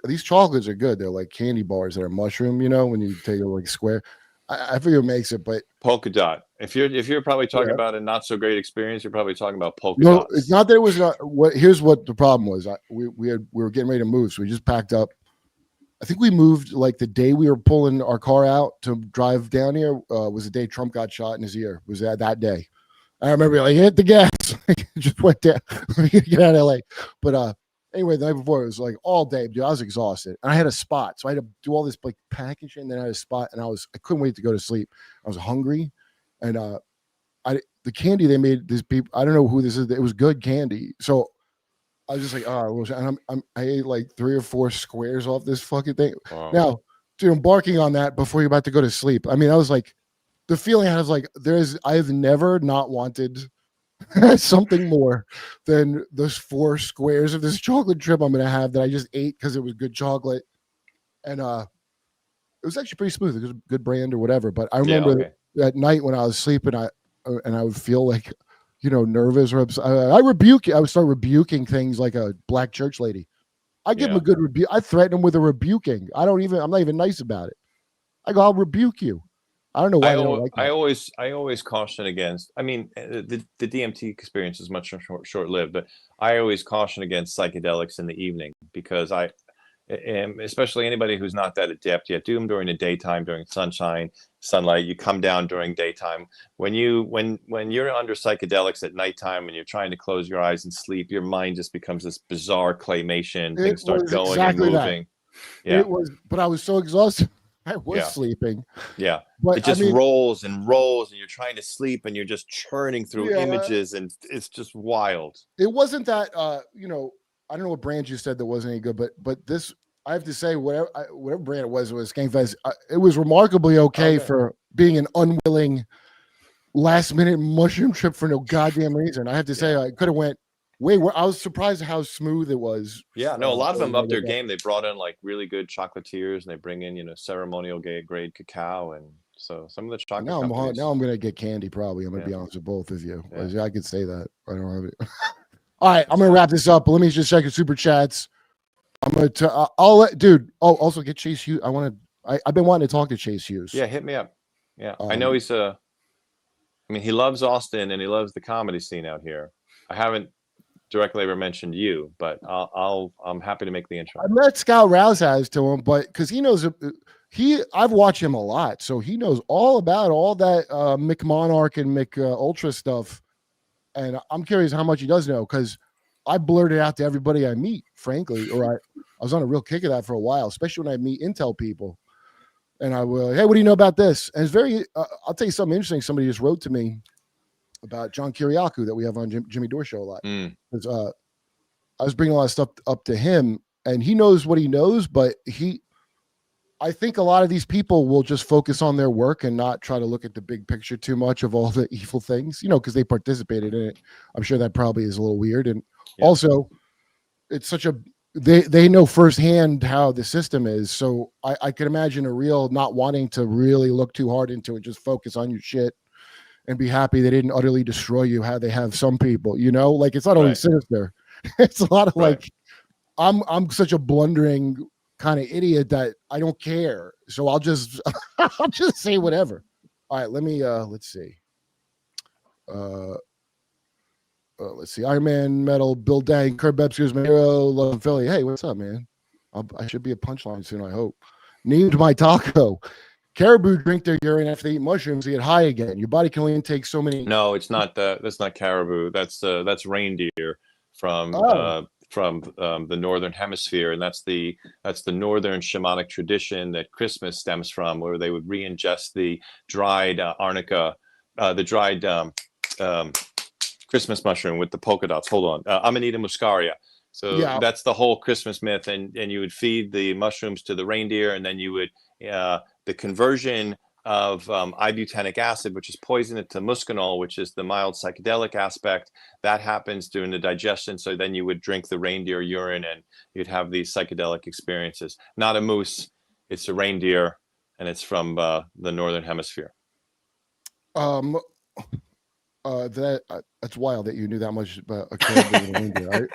these chocolates are good. They're like candy bars that are mushroom, when you take a like square. I forget what makes it, but polka dot. If you're probably talking about a not so great experience, you're probably talking about polka dots. No, it's not that it was not. Here's what the problem was. We were getting ready to move, so we just packed up. I think we moved like the day we were pulling our car out to drive down here was the day Trump got shot in his ear. Was that day? I remember like hit the gas, just went down. Get out of LA. But anyway, the night before it was like all day, dude. I was exhausted, and I had a spot, so I had to do all this like packaging. And then I had a spot, and I couldn't wait to go to sleep. I was hungry, and the candy they made, these people, I don't know who this is. It was good candy, so I was just like, oh, and I ate like 3 or 4 squares off this fucking thing. Wow. Now, dude, embarking on that before you're about to go to sleep. I mean, I was like. The feeling I was like, I've never not wanted something more than those 4 squares of this chocolate chip I'm going to have that I just ate because it was good chocolate. And it was actually pretty smooth. It was a good brand or whatever. But I remember at night when I was sleeping, I would feel like, nervous or upset. I would start rebuking things like a black church lady. I give him a good rebuke. I threaten him with a rebuking. I'm not even nice about it. I go, "I'll rebuke you." I don't know why. I always caution against. I mean, the DMT experience is much short lived, but I always caution against psychedelics in the evening because and especially anybody who's not that adept yet, do them during the daytime, during sunlight. You come down during daytime. When you're under psychedelics at nighttime and you're trying to close your eyes and sleep, your mind just becomes this bizarre claymation. Things start going exactly and moving. Yeah. It was, but I was so exhausted. I was Yeah. sleeping. Yeah. But it just rolls and rolls, and you're trying to sleep, and you're just churning through images, and it's just wild. It wasn't that, I don't know what brand you said that wasn't any good, but this, I have to say, whatever brand it was Skankfest, it was remarkably okay for being an unwilling last minute mushroom trip for no goddamn reason. I have to say, I could have went way where I was surprised how smooth it was. Yeah, no, a lot of them up their game. They brought in like really good chocolatiers, and they bring in, ceremonial grade cacao, and so some of the chocolate. Now I'm gonna get candy probably. I'm gonna be honest with both of you. Yeah. I could say that. I don't have it. All right, I'm gonna wrap this up. But let me just check your super chats. I'm gonna. I'll let dude. Oh, also get Chase Hughes. I've been wanting to talk to Chase Hughes. Yeah, hit me up. Yeah, I know he's he loves Austin and he loves the comedy scene out here. I haven't directly ever mentioned you, but I'm happy to make the intro. I met Scout Rouse has to him, but because he knows I've watched him a lot, so he knows all about all that Mick Monarch and Mick Ultra stuff. And I'm curious how much he does know, because I blurted out to everybody I meet, frankly, or I was on a real kick of that for a while, especially when I meet Intel people. And I will, hey, what do you know about this? And it's very, I'll tell you something interesting. Somebody just wrote to me about John Kiriakou that we have on Jimmy Dore show a lot. Because I was bringing a lot of stuff up to him, and he knows what he knows, but I think a lot of these people will just focus on their work and not try to look at the big picture too much of all the evil things, because they participated in it. I'm sure that probably is a little weird. And also it's such they know firsthand how the system is. So I could imagine a real not wanting to really look too hard into it, just focus on your shit and be happy they didn't utterly destroy you, how they have some people, like it's not only sinister. It's a lot of like, I'm such a blundering kind of idiot that I don't care. So I'll just say whatever. All right, let me let's see. Let's see. Iron Man Metal, Bill Dang, Kurp Bebsker's my hero, Love Philly. Hey, what's up, man? I should be a punchline soon, I hope. Named my taco. Caribou drink their urine after they eat mushrooms to get high again. Your body can only take so many. No, it's not that. That's not caribou. That's reindeer from the northern hemisphere, and that's the northern shamanic tradition that Christmas stems from, where they would re-ingest the dried arnica, the dried Christmas mushroom with the polka dots. Hold on, Amanita muscaria. So that's the whole Christmas myth, and you would feed the mushrooms to the reindeer, and then you would the conversion of ibutenic acid, which is poison, to muscanol, which is the mild psychedelic aspect. That happens during the digestion. So then you would drink the reindeer urine and you'd have these psychedelic experiences. Not a moose, it's a reindeer, and it's from the northern hemisphere. That's wild that you knew that much about a caribou and a reindeer.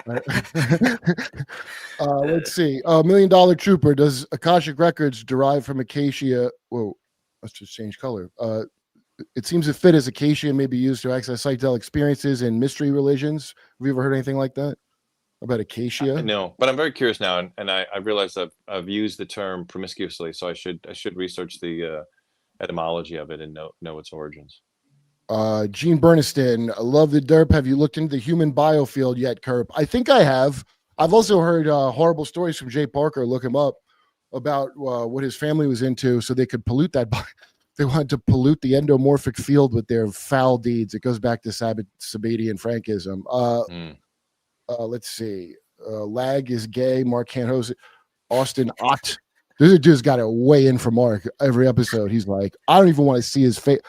Let's see. $1 Million Trooper. Does Akashic Records derive from acacia? Whoa. Let's just change color. It seems to fit as acacia may be used to access psychedelic experiences in mystery religions. Have you ever heard anything like that about acacia? No, but I'm very curious now, and I realize I've used the term promiscuously, so I should research the etymology of it and know its origins. Gene Berniston, I love the derp. Have you looked into the human biofield yet, Kurp? I think I have. I've also heard horrible stories from Jay Parker. Look him up. About what his family was into, so they could pollute that. They wanted to pollute the endomorphic field with their foul deeds. It goes back to Sabbatean Frankism. Let's see. Lag is gay. Mark can't host it. Austin Ott. This dude's got to weigh in for Mark every episode. He's like, I don't even want to see his face.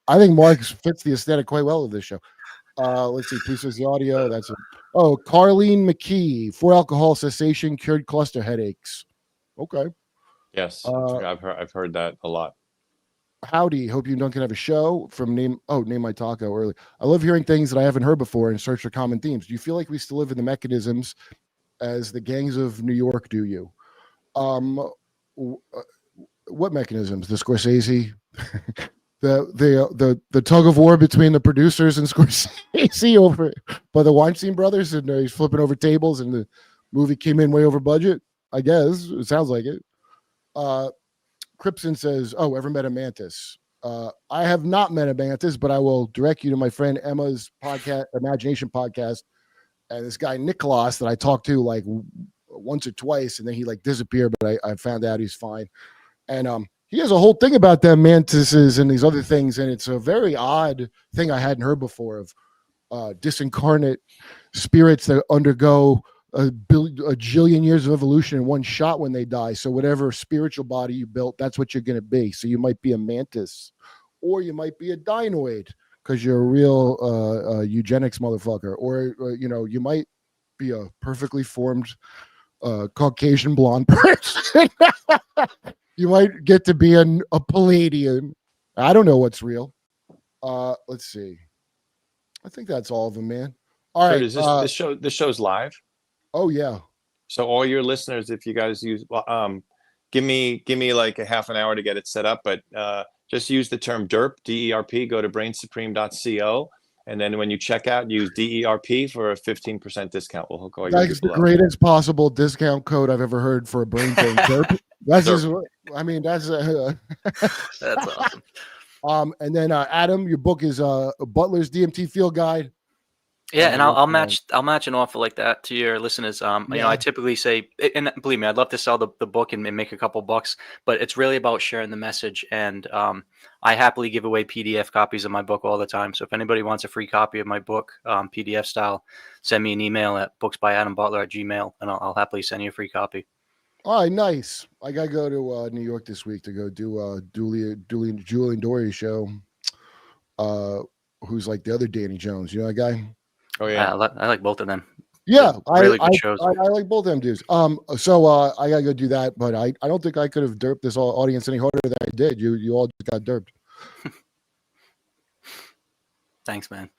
I think Mark fits the aesthetic quite well of this show. Let's see. Please search the audio. That's it. Oh, Carlene McKee. For alcohol cessation cured cluster headaches. Okay. Yes, I've heard that a lot. Howdy, hope you and Duncan have a show from Name My Taco early. I love hearing things that I haven't heard before and search for common themes. Do you feel like we still live in the mechanisms as the gangs of New York do you? What mechanisms? The Scorsese, the tug of war between the producers and Scorsese over by the Weinstein brothers, and he's flipping over tables, and the movie came in way over budget. I guess it sounds like it. Cripson says, "Oh, ever met a mantis?" I have not met a mantis, but I will direct you to my friend Emma's podcast, Imagination Podcast, and this guy Nicholas that I talked to like once or twice, and then he like disappeared, but I found out he's fine. And he has a whole thing about them mantises and these other things, and it's a very odd thing I hadn't heard before of disincarnate spirits that undergo a jillion years of evolution in one shot when they die. So whatever spiritual body you built, that's what you're going to be. So you might be a mantis, or you might be a dinoid because you're a real eugenics motherfucker, or you might be a perfectly formed Caucasian blonde person. You might get to be a Palladian. I don't know what's real. Let's see. I think that's all of them, man. All right. Is this show's live? Oh yeah. So all your listeners, if you guys use, give me like a half an hour to get it set up, but just use the term Derp, DERP. Go to brainsupreme.co, and then when you check out, use DERP for a 15% discount. We'll hook all your That's the people up. greatest possible discount code I've ever heard for a brain thing. Derp. That's just, I mean, that's That's awesome. And then Adam, your book is Butler's DMT Field Guide. Yeah, and I'll match an offer like that to your listeners. You know, I typically say, and believe me, I'd love to sell the book and make a couple bucks, but it's really about sharing the message. And I happily give away PDF copies of my book all the time. So if anybody wants a free copy of my book, PDF style, send me an email at booksbyadambutler@gmail.com, and I'll happily send you a free copy. All right, nice. I gotta go to New York this week to go do Julian Dory show. Who's like the other Danny Jones? You know that guy? Oh yeah, I like both of them. Yeah, really good shows. I like both of them dudes. So I gotta go do that, but I don't think I could have derped this audience any harder than I did. You all just got derped. Thanks, man.